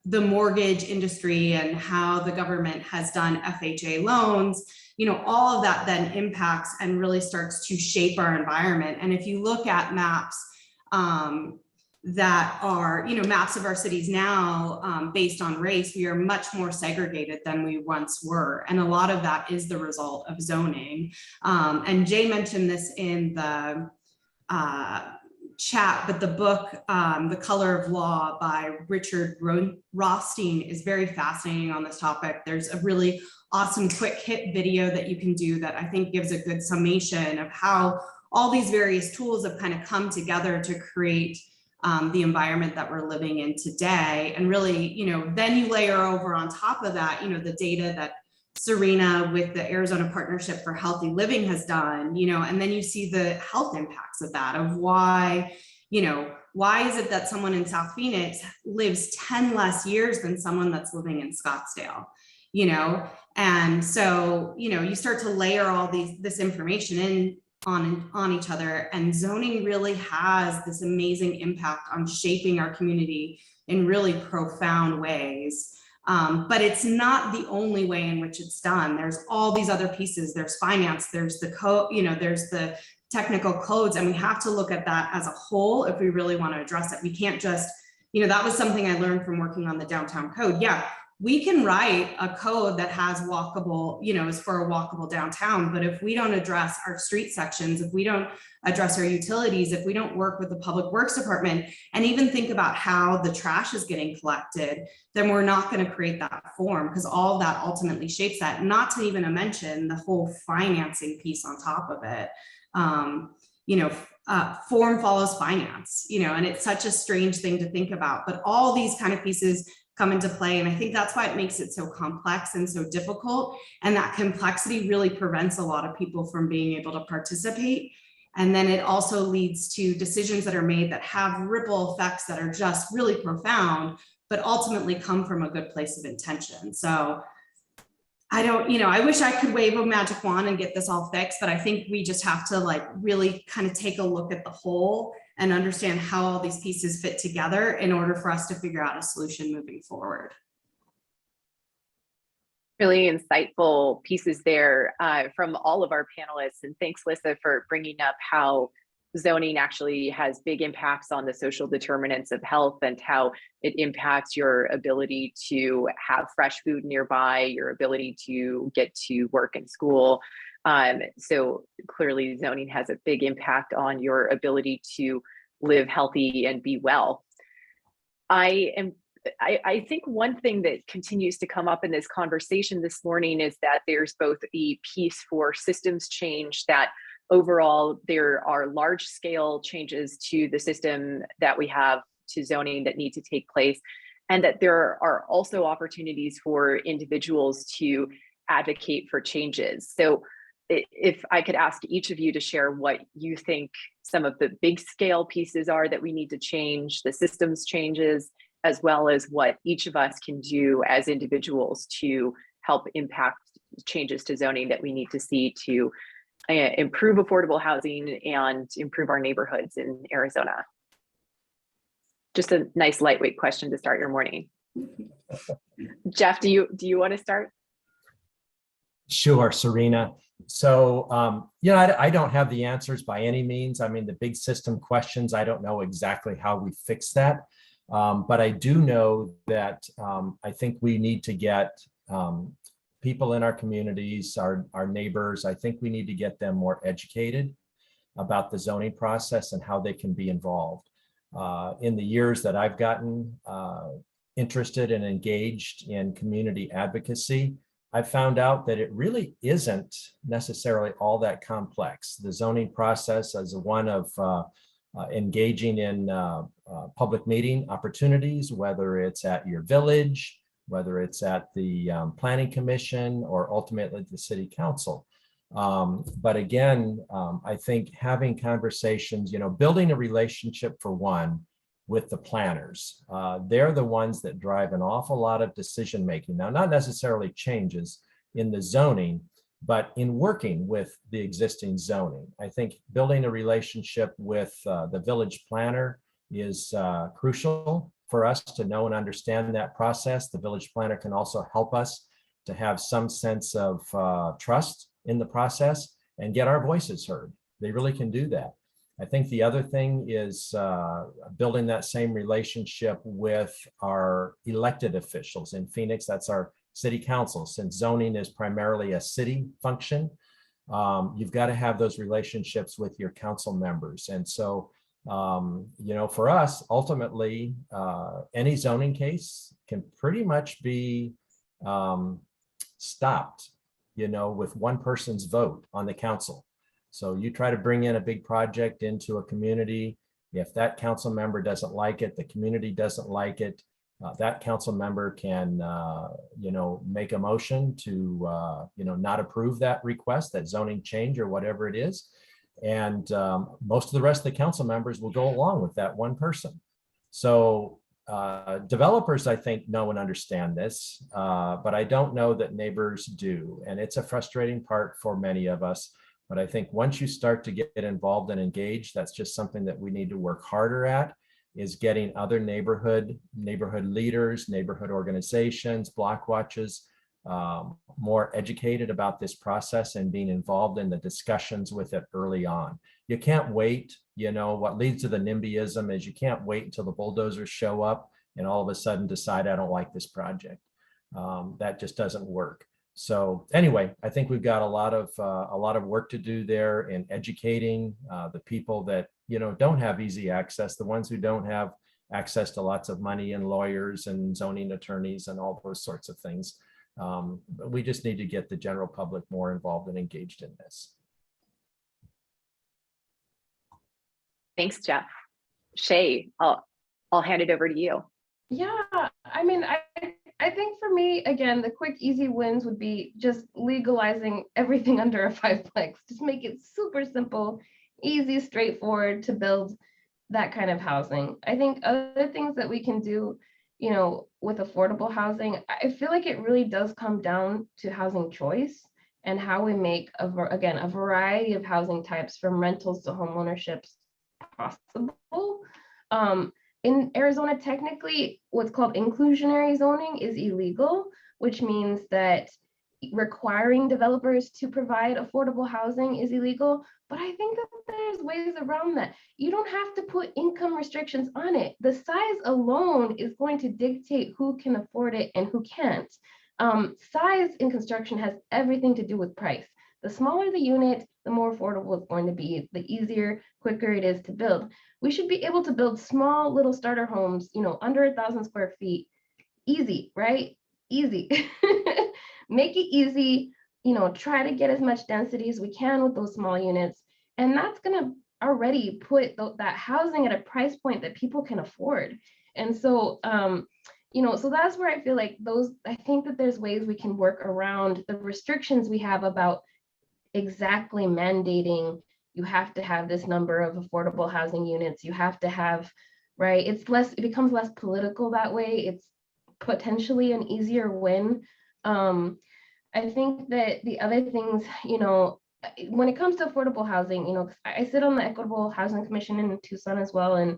Speaker 2: the mortgage industry and how the government has done FHA loans, all of that then impacts and really starts to shape our environment. And if you look at maps that are, maps of our cities now based on race, we are much more segregated than we once were. And a lot of that is the result of zoning. And Jay mentioned this in the chat, but the book, The Color of Law by Richard Rothstein is very fascinating on this topic. There's a really awesome quick hit video that you can do that I think gives a good summation of how all these various tools have kind of come together to create the environment that we're living in today. And really, then you layer over on top of that, the data that Serena with the Arizona Partnership for Healthy Living has done, and then you see the health impacts of that, of why, why is it that someone in South Phoenix lives 10 less years than someone that's living in Scottsdale, and so, you start to layer all this information in on each other, and zoning really has this amazing impact on shaping our community in really profound ways. But it's not the only way in which it's done. There's all these other pieces. There's finance, there's the code, there's the technical codes, and we have to look at that as a whole if we really want to address it. We can't just, that was something I learned from working on the downtown code. Yeah, we can write a code that has walkable, is for a walkable downtown, but if we don't address our street sections, if we don't address our utilities, if we don't work with the public works department and even think about how the trash is getting collected, then we're not going to create that form, because all that ultimately shapes that, not to even mention the whole financing piece on top of it. Form follows finance, and it's such a strange thing to think about, but all these kind of pieces come into play. And I think that's why it makes it so complex and so difficult. And that complexity really prevents a lot of people from being able to participate. And then it also leads to decisions that are made that have ripple effects that are just really profound, but ultimately come from a good place of intention. So I don't, I wish I could wave a magic wand and get this all fixed, but I think we just have to like really kind of take a look at the whole and understand how all these pieces fit together in order for us to figure out a solution moving forward.
Speaker 1: Really insightful pieces there from all of our panelists. And thanks, Lissa, for bringing up how zoning actually has big impacts on the social determinants of health and how it impacts your ability to have fresh food nearby, your ability to get to work and school. So clearly zoning has a big impact on your ability to live healthy and be well. I think one thing that continues to come up in this conversation this morning is that there's both a piece for systems change, that overall there are large scale changes to the system that we have, to zoning, that need to take place, and that there are also opportunities for individuals to advocate for changes. So if I could ask each of you to share what you think some of the big scale pieces are that we need to change, the systems changes, as well as what each of us can do as individuals to help impact changes to zoning that we need to see to improve affordable housing and improve our neighborhoods in Arizona. Just a nice lightweight question to start your morning. Jeff, do you want to start?
Speaker 4: Sure, Serena. So, I don't have the answers by any means. I mean, the big system questions, I don't know exactly how we fix that. But I do know that I think we need to get people in our communities, our neighbors, I think we need to get them more educated about the zoning process and how they can be involved. In the years that I've gotten interested and engaged in community advocacy, I found out that it really isn't necessarily all that complex. The zoning process as one of engaging in public meeting opportunities, whether it's at your village, whether it's at the planning commission, or ultimately the city council. But again, I think having conversations, building a relationship for one with the planners. They're the ones that drive an awful lot of decision making. Now, not necessarily changes in the zoning, but in working with the existing zoning. I think building a relationship with the village planner is crucial for us to know and understand that process. The village planner can also help us to have some sense of trust in the process and get our voices heard. They really can do that. I think the other thing is building that same relationship with our elected officials. In Phoenix, that's our city council. Since zoning is primarily a city function, you've got to have those relationships with your council members. And so, for us, ultimately, any zoning case can pretty much be stopped, with one person's vote on the council. So you try to bring in a big project into a community. If that council member doesn't like it, the community doesn't like it, that council member can, make a motion to, not approve that request, that zoning change or whatever it is. And most of the rest of the council members will go along with that one person. So developers, I think, know and understand this, but I don't know that neighbors do. And it's a frustrating part for many of us. But I think once you start to get involved and engaged, that's just something that we need to work harder at, is getting other neighborhood leaders, neighborhood organizations, block watches, more educated about this process and being involved in the discussions with it early on. You can't wait. What leads to the NIMBYism is you can't wait until the bulldozers show up and all of a sudden decide I don't like this project. That just doesn't work. So anyway, I think we've got a lot of work to do there in educating the people that don't have easy access, the ones who don't have access to lots of money and lawyers and zoning attorneys and all those sorts of things. But we just need to get the general public more involved and engaged in this.
Speaker 1: Thanks, Jeff. Shay, I'll hand it over to you.
Speaker 3: Yeah, I mean, I think for me, again, the quick, easy wins would be just legalizing everything under a fiveplex. Just make it super simple, easy, straightforward to build that kind of housing. I think other things that we can do, with affordable housing, I feel like it really does come down to housing choice and how we make, a variety of housing types from rentals to homeownership possible. In Arizona, technically, what's called inclusionary zoning is illegal, which means that requiring developers to provide affordable housing is illegal, but I think that there's ways around that. You don't have to put income restrictions on it. The size alone is going to dictate who can afford it and who can't. Size in construction has everything to do with price. The smaller the unit, the more affordable it's going to be, the easier, quicker it is to build. We should be able to build small little starter homes, under 1,000 square feet. Easy, right? Easy. Make it easy, try to get as much density as we can with those small units. And that's gonna already put that housing at a price point that people can afford. And so, so that's where I feel like I think that there's ways we can work around the restrictions we have about exactly mandating you have to have this number of affordable housing units. You have to have, right? It becomes less political that way. It's potentially an easier win. I think that the other things, when it comes to affordable housing, 'cause I sit on the Equitable Housing Commission in Tucson as well, and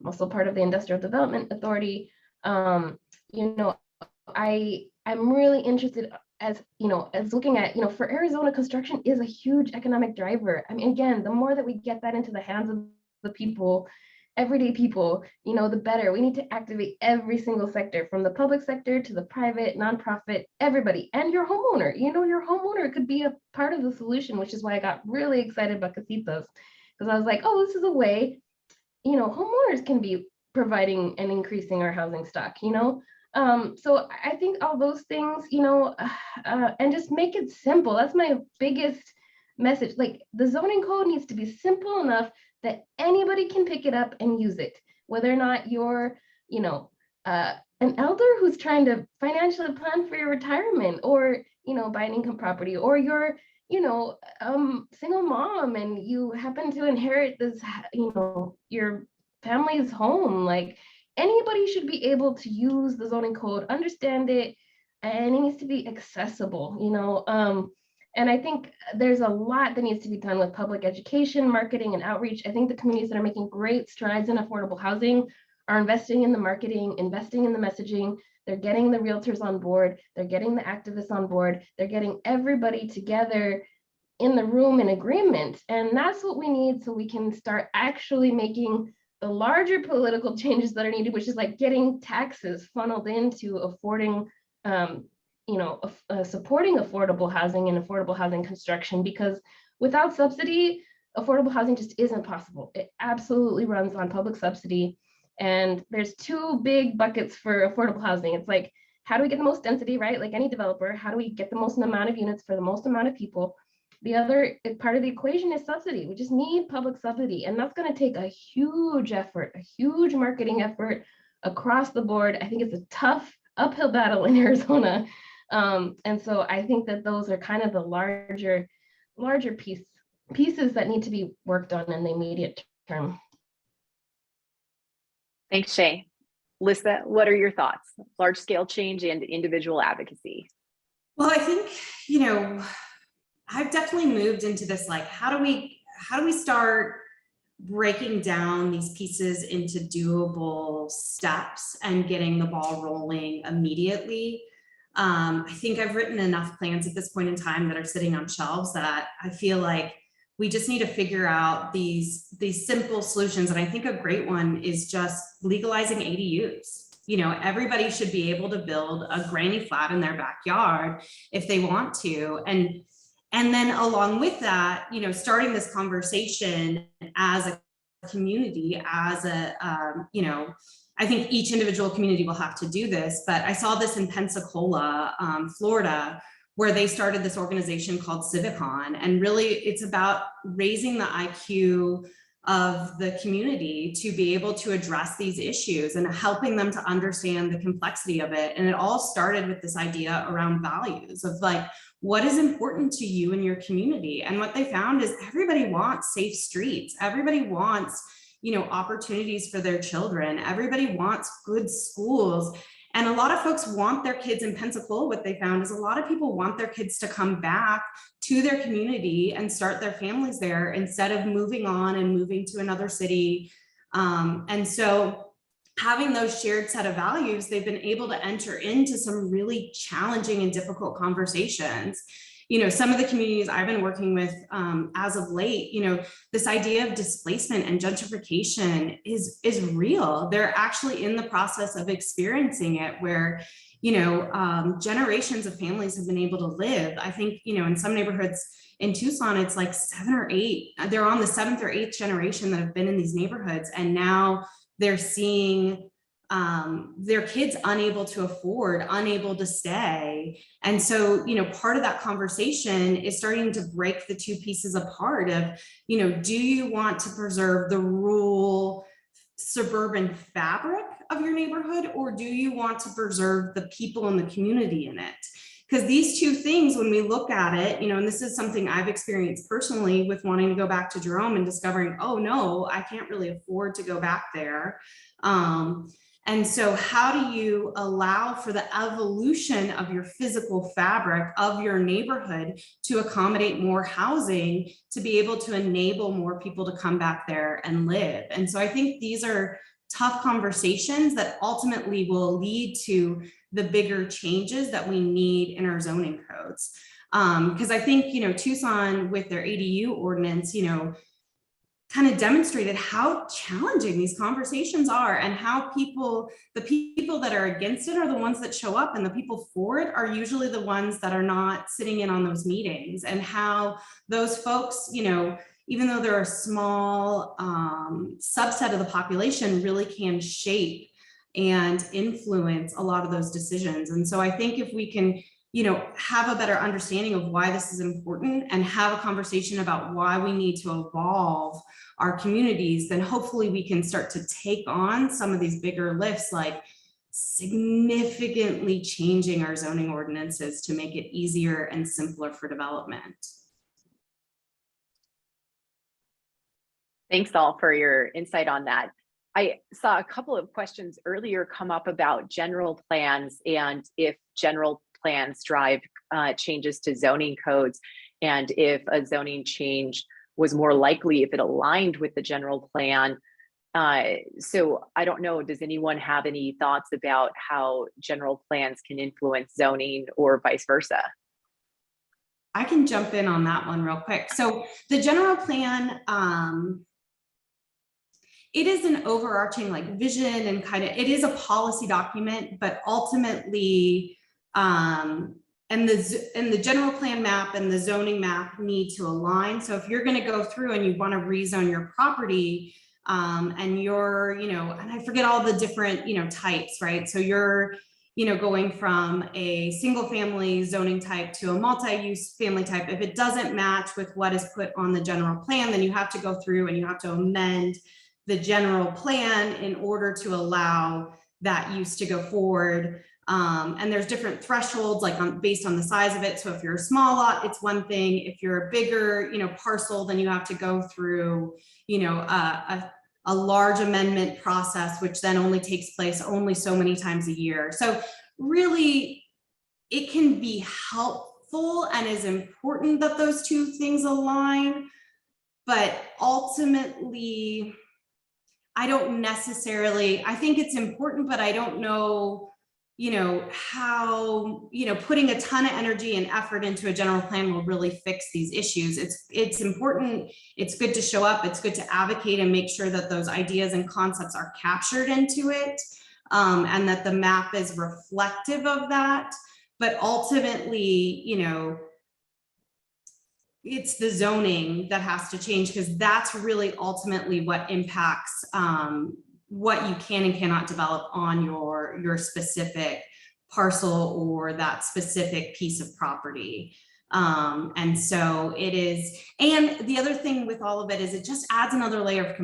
Speaker 3: I'm also part of the Industrial Development Authority. I'm really interested as looking at, for Arizona, construction is a huge economic driver. I mean, again, the more that we get that into the hands of the people, everyday people, the better. We need to activate every single sector, from the public sector to the private, nonprofit, everybody, and your homeowner. Your homeowner could be a part of the solution, which is why I got really excited about Casitas, because I was like, oh, this is a way, homeowners can be providing and increasing our housing stock, So I think all those things, and just make it simple. That's my biggest message. Like, the zoning code needs to be simple enough that anybody can pick it up and use it, whether or not you're, an elder who's trying to financially plan for your retirement, or, buy an income property, or you're, single mom and you happen to inherit this, your family's home. Like, anybody should be able to use the zoning code, understand it, and it needs to be accessible, and I think there's a lot that needs to be done with public education, marketing, and outreach. I think the communities that are making great strides in affordable housing are investing in the marketing, investing in the messaging. They're getting the realtors on board. They're getting the activists on board. They're getting everybody together in the room in agreement. And that's what we need, so we can start actually making the larger political changes that are needed, which is like getting taxes funneled into affording, supporting affordable housing and affordable housing construction, because without subsidy, affordable housing just isn't possible. It absolutely runs on public subsidy. And there's two big buckets for affordable housing. It's like, how do we get the most density, right? Like any developer, how do we get the most amount of units for the most amount of people? The other part of the equation is subsidy. We just need public subsidy. And that's going to take a huge effort, a huge marketing effort across the board. I think it's a tough uphill battle in Arizona. And so I think that those are kind of the larger pieces that need to be worked on in the immediate term.
Speaker 1: Thanks, Shay. Lisa, what are your thoughts? Large scale change and individual advocacy.
Speaker 2: Well, I think, I've definitely moved into this, like, how do we start breaking down these pieces into doable steps and getting the ball rolling immediately? I think I've written enough plans at this point in time that are sitting on shelves that I feel like we just need to figure out these simple solutions. And I think a great one is just legalizing ADUs. Everybody should be able to build a granny flat in their backyard if they want to. And then along with that, starting this conversation as a community, as a, I think each individual community will have to do this, but I saw this in Pensacola, Florida, where they started this organization called Civicon. And really it's about raising the IQ of the community to be able to address these issues and helping them to understand the complexity of it. And it all started with this idea around values of like, what is important to you and your community? And what they found is everybody wants safe streets. Everybody wants, opportunities for their children. Everybody wants good schools. And a lot of folks want their kids in Pensacola. What they found is a lot of people want their kids to come back to their community and start their families there instead of moving on and moving to another city. And so having those shared set of values, they've been able to enter into some really challenging and difficult conversations. You know, some of the communities I've been working with as of late, you know, this idea of displacement and gentrification is real. They're actually in the process of experiencing it, where, you know, generations of families have been able to live. I think, you know, in some neighborhoods in Tucson, it's like 7 or 8. They're on the 7th or 8th generation that have been in these neighborhoods, and now they're seeing their kids unable to afford, unable to stay. And so, you know, part of that conversation is starting to break the two pieces apart of, you know, do you want to preserve the rural suburban fabric of your neighborhood, or do you want to preserve the people and the community in it? Because these two things, when we look at it, you know, and this is something I've experienced personally with wanting to go back to Jerome and discovering, oh no, I can't really afford to go back there. And so how do you allow for the evolution of your physical fabric of your neighborhood to accommodate more housing, to be able to enable more people to come back there and live? And so I think these are tough conversations that ultimately will lead to the bigger changes that we need in our zoning codes. Because I think, you know, Tucson with their ADU ordinance, you know, kind of demonstrated how challenging these conversations are, and how the people that are against it are the ones that show up, and the people for it are usually the ones that are not sitting in on those meetings, and how those folks, you know, even though they're a small subset of the population, really can shape and influence a lot of those decisions. And so I think if we can, you know, have a better understanding of why this is important and have a conversation about why we need to evolve our communities, then hopefully we can start to take on some of these bigger lifts, like significantly changing our zoning ordinances to make it easier and simpler for development.
Speaker 1: Thanks all for your insight on that. I saw a couple of questions earlier come up about general plans, and if general plans drive changes to zoning codes, and if a zoning change was more likely if it aligned with the general plan. So I don't know, does anyone have any thoughts about how general plans can influence zoning or vice versa?
Speaker 2: I can jump in on that one real quick. So the general plan, it is an overarching like vision, and kind of, it is a policy document, but ultimately, and the general plan map and the zoning map need to align. So if you're going to go through and you want to rezone your property, and you're, you know, and I forget all the different, you know, types, right? So you're, you know, going from a single family zoning type to a multi-use family type. If it doesn't match with what is put on the general plan, then you have to go through and you have to amend the general plan in order to allow that use to go forward. And there's different thresholds, like based on the size of it. So if you're a small lot, it's one thing. If you're a bigger, you know, parcel, then you have to go through, you know, a large amendment process, which then only takes place only so many times a year. So really, it can be helpful and is important that those two things align, but ultimately, I don't necessarily, I think it's important, but I don't know, you know, how, you know, putting a ton of energy and effort into a general plan will really fix these issues. It's important. It's good to show up. It's good to advocate and make sure that those ideas and concepts are captured into it, and that the map is reflective of that. But ultimately, you know, it's the zoning that has to change, because that's really ultimately what impacts what you can and cannot develop on your specific parcel or that specific piece of property. And so it is, and the other thing with all of it is it just adds another layer of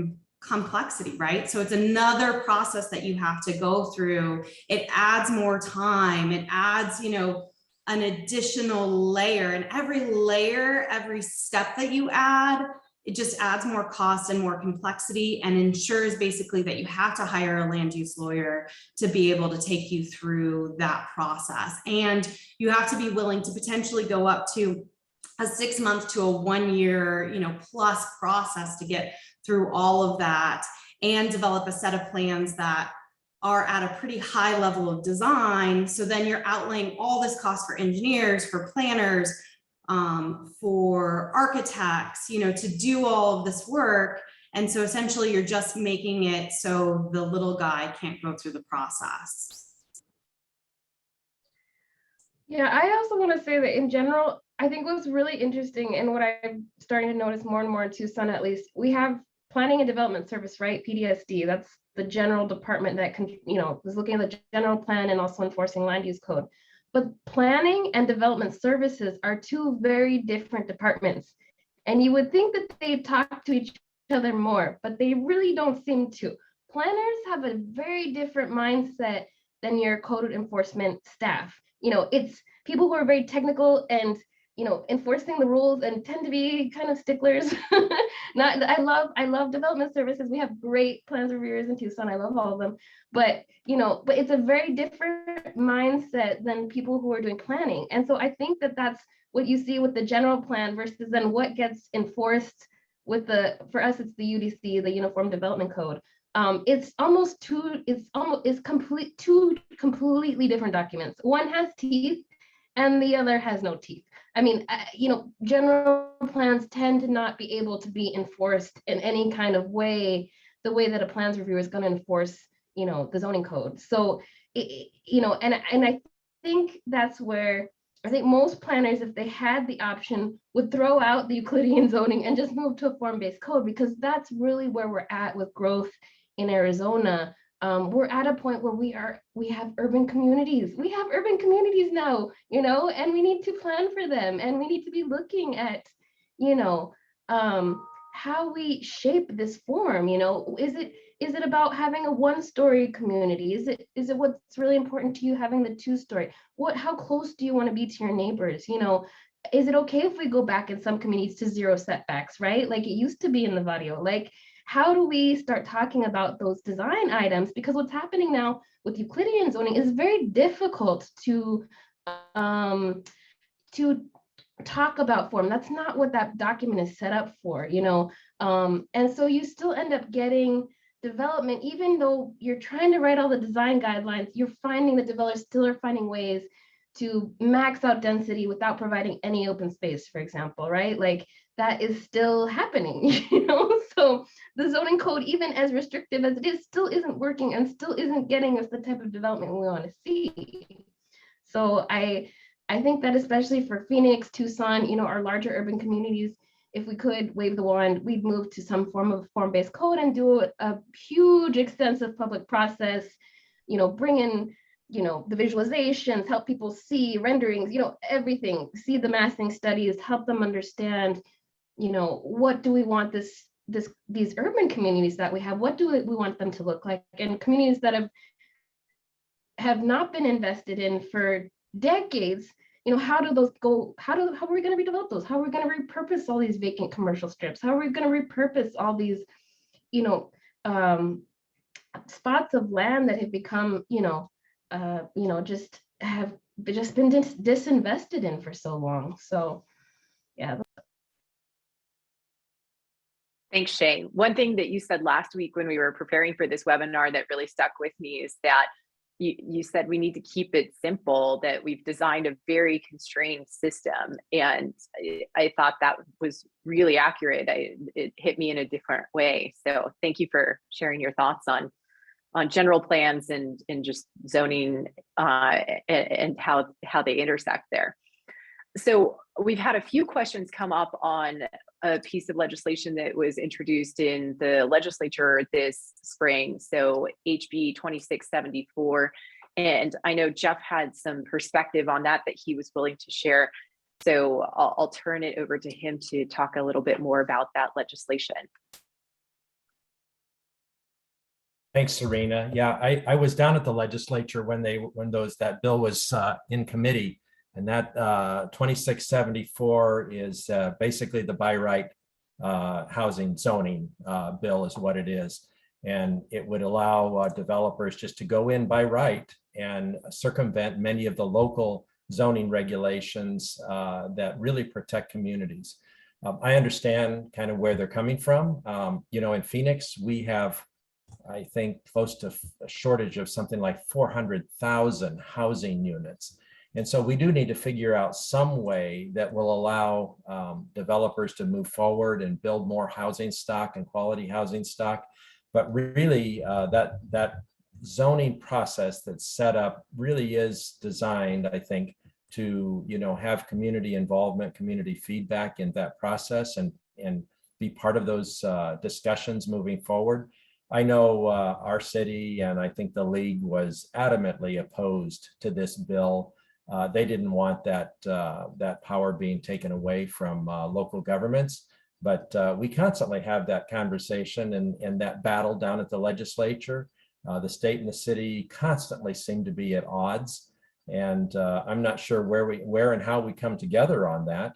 Speaker 2: complexity, right? So it's another process that you have to go through. It adds more time. It adds, you know, an additional layer, and every layer, every step that you add, it just adds more cost and more complexity, and ensures basically that you have to hire a land use lawyer to be able to take you through that process. And you have to be willing to potentially go up to a 6 month to a 1 year, you know, plus process to get through all of that, and develop a set of plans that are at a pretty high level of design. So then you're outlaying all this cost for engineers, for planners, for architects, you know, to do all of this work. And so essentially you're just making it so the little guy can't go through the process.
Speaker 3: Yeah, I also want to say that in general, I think what's really interesting and what I'm starting to notice more and more in Tucson, at least, we have planning and development service, right? PDSD, that's the general department that can, you know, is looking at the general plan and also enforcing land use code. But planning and development services are two very different departments. And you would think that they talk to each other more, but they really don't seem to. Planners have a very different mindset than your code enforcement staff. You know, it's people who are very technical and, you know, enforcing the rules and tend to be kind of sticklers. I love development services. We have great plans reviewers in Tucson. I love all of them. But, you know, but it's a very different mindset than people who are doing planning. And so I think that that's what you see with the general plan versus then what gets enforced with for us, it's the UDC, the Uniform Development Code. It's two completely different documents. One has teeth and the other has no teeth. I mean, you know, general plans tend to not be able to be enforced in any kind of way, the way that a plans reviewer is going to enforce, you know, the zoning code. So, you know, and I think that's where I think most planners, if they had the option, would throw out the Euclidean zoning and just move to a form-based code, because that's really where we're at with growth in Arizona. We're at a point where we have urban communities. We have urban communities now, you know, and we need to plan for them, and we need to be looking at, you know, how we shape this form. You know, is it about having a one-story community? Is it what's really important to you having the two-story? How close do you want to be to your neighbors? You know, is it okay if we go back in some communities to 0 setbacks, right? Like it used to be in the barrio. Like, how do we start talking about those design items? Because what's happening now with Euclidean zoning is very difficult to talk about form. That's not what that document is set up for, you know? And so you still end up getting development, even though you're trying to write all the design guidelines, you're finding the developers still are finding ways to max out density without providing any open space, for example, right? Like that is still happening, you know? So the zoning code, even as restrictive as it is, still isn't working and still isn't getting us the type of development we want to see. So I think that especially for Phoenix, Tucson, you know, our larger urban communities, if we could wave the wand, we'd move to some form of form-based code and do a huge, extensive public process, you know, bring in, you know, the visualizations, help people see renderings, you know, everything, see the massing studies, help them understand, you know, what do we want these urban communities that we have, what do we want them to look like? And communities that have not been invested in for decades, you know, how do those go? How are we going to redevelop those? How are we going to repurpose all these vacant commercial strips? How are we going to repurpose all these, you know, spots of land that have become, just have just been disinvested in for so long? So, yeah.
Speaker 1: Thanks, Shay. One thing that you said last week when we were preparing for this webinar that really stuck with me is that you said we need to keep it simple, that we've designed a very constrained system. And I thought that was really accurate. It hit me in a different way. So thank you for sharing your thoughts on general plans and just zoning and how they intersect there. So we've had a few questions come up on a piece of legislation that was introduced in the legislature this spring, so HB 2674. And I know Jeff had some perspective on that he was willing to share. So I'll turn it over to him to talk a little bit more about that legislation.
Speaker 4: Thanks, Serena. Yeah, I was down at the legislature when that bill was in committee. And that 2674 is basically the by right housing zoning bill is what it is. And it would allow developers just to go in by right and circumvent many of the local zoning regulations that really protect communities. I understand kind of where they're coming from. You know, in Phoenix, we have I think, close to a shortage of something like 400,000 housing units. And so we do need to figure out some way that will allow developers to move forward and build more housing stock and quality housing stock. But really, that zoning process that's set up really is designed, I think, to have community involvement, community feedback in that process, and be part of those discussions moving forward. I know our city, and I think the league, was adamantly opposed to this bill. They didn't want that power being taken away from local governments. But we constantly have that conversation and that battle down at the legislature. The state and the city constantly seem to be at odds. And I'm not sure where and how we come together on that.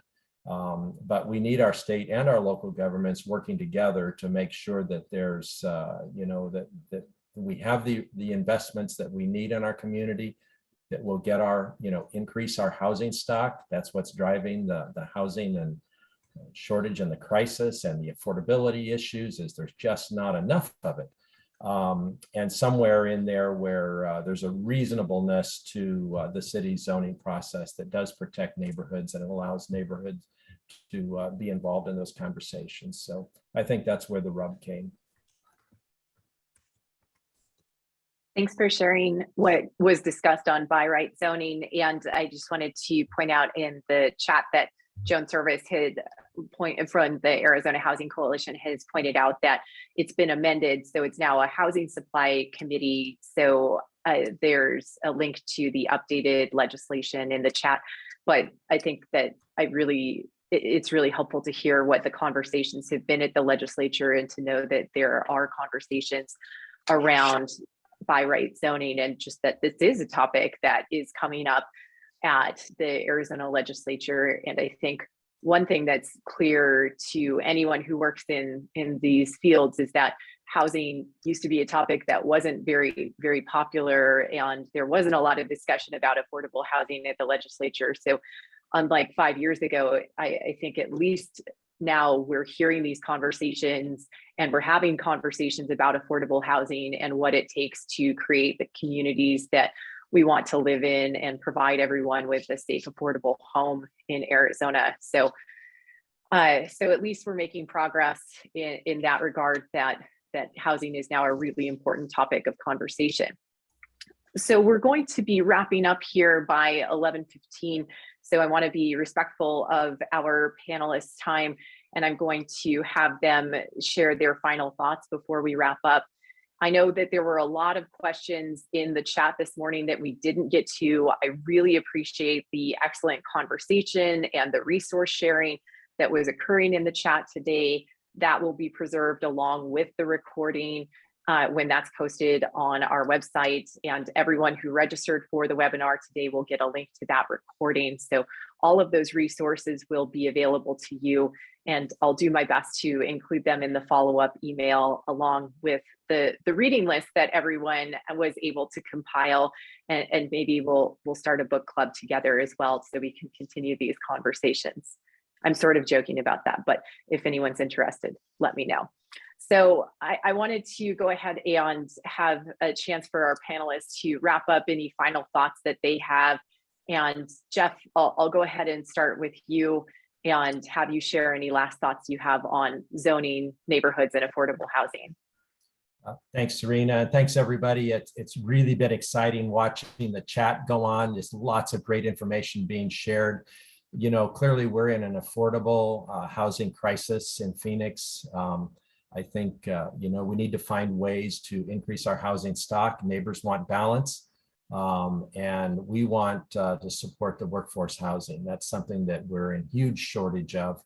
Speaker 4: But we need our state and our local governments working together to make sure that there's, that we have the investments that we need in our community, that will get our, increase our housing stock. That's what's driving the housing and shortage and the crisis and the affordability issues, is there's just not enough of it. And somewhere in there where there's a reasonableness to the city's zoning process that does protect neighborhoods and it allows neighborhoods to be involved in those conversations. So I think that's where the rub came.
Speaker 1: Thanks for sharing what was discussed on by right zoning. And I just wanted to point out in the chat that Joan Service had from the Arizona Housing Coalition has pointed out that it's been amended. So it's now a housing supply committee. So there's a link to the updated legislation in the chat. But I think that it's really helpful to hear what the conversations have been at the legislature and to know that there are conversations around by right zoning, and just that this is a topic that is coming up at the Arizona legislature. And I think one thing that's clear to anyone who works in these fields is that housing used to be a topic that wasn't very, very popular, and there wasn't a lot of discussion about affordable housing at the legislature. So unlike 5 years ago, I think at least now we're hearing these conversations and we're having conversations about affordable housing and what it takes to create the communities that we want to live in and provide everyone with a safe, affordable home in Arizona. So at least we're making progress in that regard, that housing is now a really important topic of conversation. So we're going to be wrapping up here by 11:15. So I want to be respectful of our panelists' time, and I'm going to have them share their final thoughts before we wrap up. I know that there were a lot of questions in the chat this morning that we didn't get to. I really appreciate the excellent conversation and the resource sharing that was occurring in the chat today. That will be preserved along with the recording when that's posted on our website, and everyone who registered for the webinar today will get a link to that recording. So all of those resources will be available to you, and I'll do my best to include them in the follow-up email along with the reading list that everyone was able to compile, and maybe we'll start a book club together as well so we can continue these conversations. I'm sort of joking about that, but if anyone's interested, let me know. So I wanted to go ahead and have a chance for our panelists to wrap up any final thoughts that they have. And Jeff, I'll go ahead and start with you and have you share any last thoughts you have on zoning, neighborhoods, and affordable housing.
Speaker 4: Thanks, Serena. And thanks, everybody. It's really been exciting watching the chat go on. There's lots of great information being shared. Clearly we're in an affordable housing crisis in Phoenix. I think, we need to find ways to increase our housing stock. Neighbors want balance, and we want to support the workforce housing. That's something that we're in huge shortage of.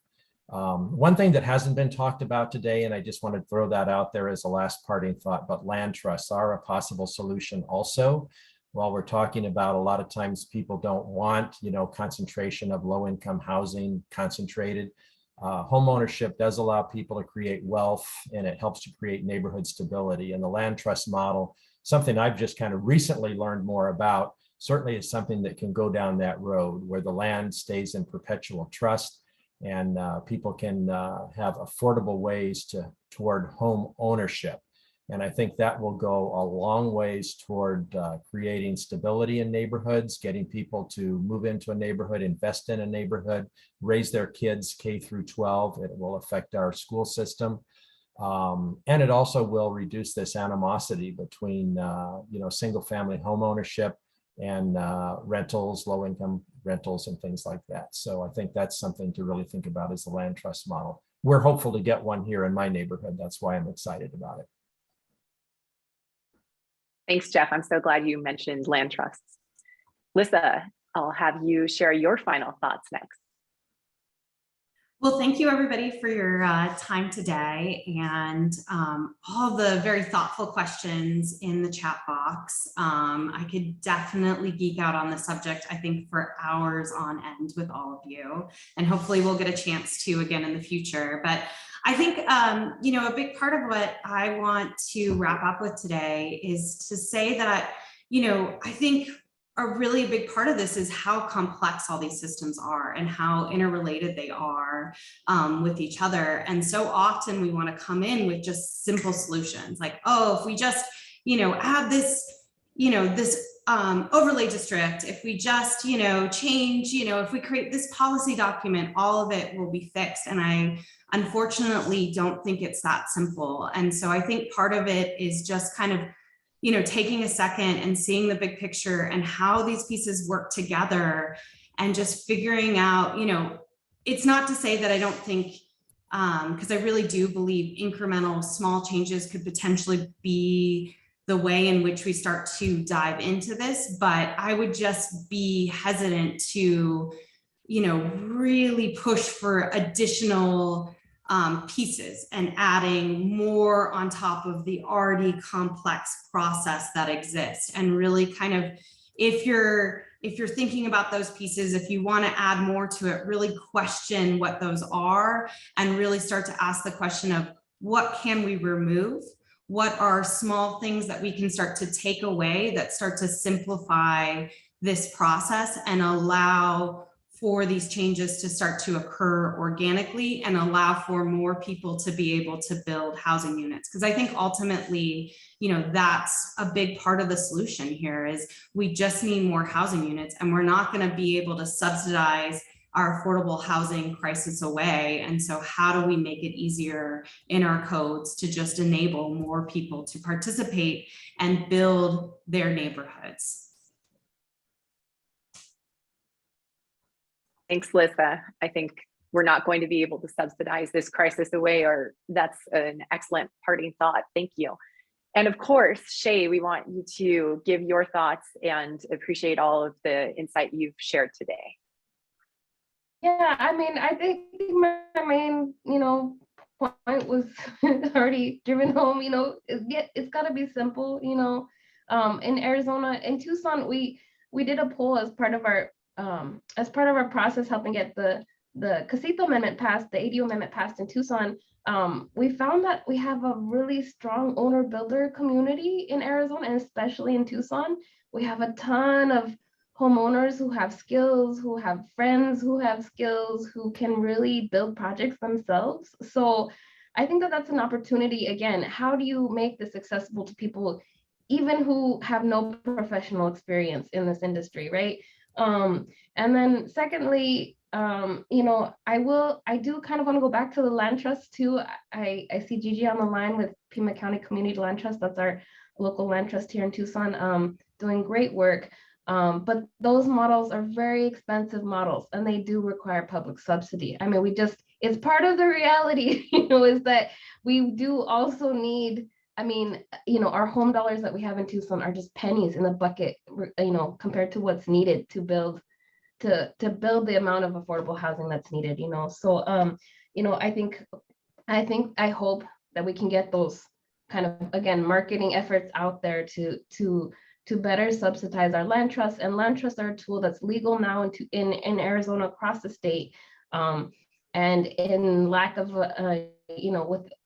Speaker 4: One thing that hasn't been talked about today, and I just want to throw that out there as a last parting thought, but land trusts are a possible solution also. While we're talking about a lot of times people don't want, concentration of low-income housing concentrated. Home ownership does allow people to create wealth, and it helps to create neighborhood stability. And the land trust model, something I've just kind of recently learned more about, certainly is something that can go down that road where the land stays in perpetual trust, and people can have affordable ways toward home ownership. And I think that will go a long ways toward creating stability in neighborhoods, getting people to move into a neighborhood, invest in a neighborhood, raise their kids K through 12. It will affect our school system. And it also will reduce this animosity between, single family home ownership and rentals, low income rentals and things like that. So I think that's something to really think about as the land trust model. We're hopeful to get one here in my neighborhood. That's why I'm excited about it.
Speaker 1: Thanks, Jeff. I'm so glad you mentioned land trusts. Lissa, I'll have you share your final thoughts next.
Speaker 2: Well, thank you everybody for your time today and all the very thoughtful questions in the chat box. I could definitely geek out on the subject, I think, for hours on end with all of you, and hopefully we'll get a chance to again in the future. But I think, a big part of what I want to wrap up with today is to say that, I think a really big part of this is how complex all these systems are and how interrelated they are with each other. And so often we want to come in with just simple solutions like, oh, if we just, add this, this overlay district, if we just, change, if we create this policy document, all of it will be fixed. And I unfortunately don't think it's that simple. And so I think part of it is just kind of taking a second and seeing the big picture and how these pieces work together and just figuring out, it's not to say that I don't think, because I really do believe incremental small changes could potentially be the way in which we start to dive into this, but I would just be hesitant to, really push for additional pieces and adding more on top of the already complex process that exists. And really kind of, if you're thinking about those pieces, if you want to add more to it, really question what those are and really start to ask the question of what can we remove? What are small things that we can start to take away that start to simplify this process and allow for these changes to start to occur organically and allow for more people to be able to build housing units. Because I think ultimately, that's a big part of the solution here is we just need more housing units, and we're not going to be able to subsidize our affordable housing crisis away. And so how do we make it easier in our codes to just enable more people to participate and build their neighborhoods?
Speaker 1: Thanks, Lissa. I think we're not going to be able to subsidize this crisis away, or that's an excellent parting thought. Thank you. And of course, Shay, we want you to give your thoughts and appreciate all of the insight you've shared today.
Speaker 3: Yeah, I think my main, point was already driven home. It's got to be simple. In Arizona, in Tucson, we did a poll as part of our process helping get the Casito Amendment passed, the ADU Amendment passed in Tucson. We found that we have a really strong owner builder community in Arizona, and especially in Tucson. We have a ton of homeowners who have skills, who have friends who have skills, who can really build projects themselves. So I think that that's an opportunity. Again, how do you make this accessible to people, even who have no professional experience in this industry, right? And then secondly, I do kind of want to go back to the land trust too. I see Gigi on the line with Pima County Community Land Trust. That's our local land trust here in Tucson, doing great work. But those models are very expensive models, and they do require public subsidy. It's part of the reality, is that we do also need, our home dollars that we have in Tucson are just pennies in the bucket, compared to what's needed to build the amount of affordable housing that's needed, So, I hope that we can get those kind of, again, marketing efforts out there to better subsidize our land trusts. And land trusts are a tool that's legal now in Arizona across the state. And in lack of,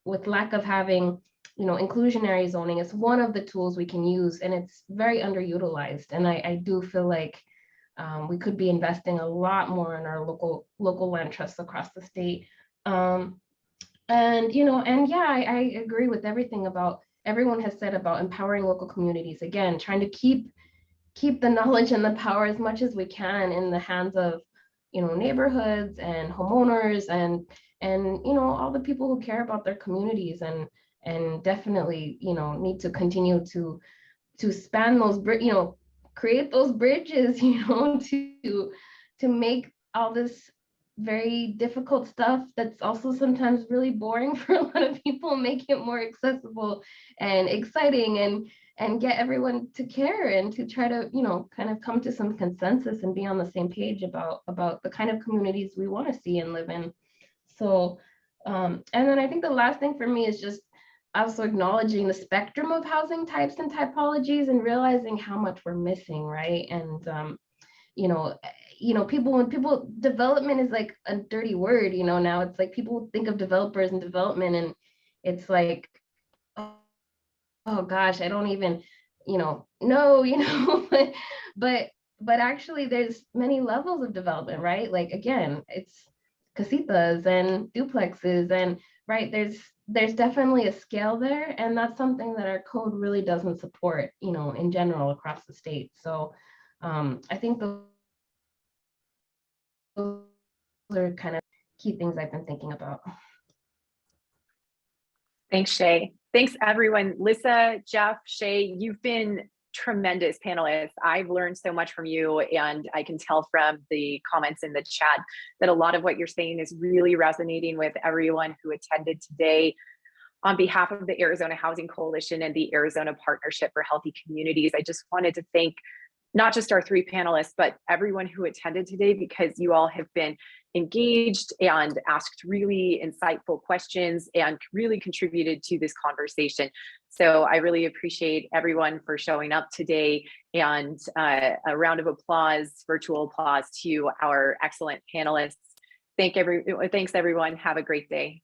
Speaker 3: with lack of having, inclusionary zoning, is one of the tools we can use, and it's very underutilized. And I do feel like we could be investing a lot more in our local land trusts across the state. I agree with everything about everyone has said about empowering local communities. Again, trying to keep the knowledge and the power as much as we can in the hands of, neighborhoods and homeowners and all the people who care about their communities, and definitely, need to continue to span those, create those bridges, to make all this very difficult stuff that's also sometimes really boring for a lot of people, make it more accessible and exciting, and get everyone to care and to try to, kind of come to some consensus and be on the same page about the kind of communities we want to see and live in. So, and then I think the last thing for me is just also acknowledging the spectrum of housing types and typologies and realizing how much we're missing, right? And when people development is like a dirty word, now it's like people think of developers and development, and it's like, oh gosh, I don't even, know, but actually there's many levels of development, right? Like, again, it's casitas and duplexes, and right, there's definitely a scale there, and that's something that our code really doesn't support, in general across the state. So I think those are kind of key things I've been thinking about.
Speaker 1: Thanks, Shay. Thanks, everyone. Lissa, Jeff, Shay, you've been tremendous panelists. I've learned so much from you, and I can tell from the comments in the chat that a lot of what you're saying is really resonating with everyone who attended today. On behalf of the Arizona Housing Coalition and the Arizona Partnership for Healthy Communities, I just wanted to thank not just our three panelists, but everyone who attended today, because you all have been engaged and asked really insightful questions and really contributed to this conversation. So I really appreciate everyone for showing up today, and a round of applause, virtual applause, to our excellent panelists. Thanks everyone. Have a great day.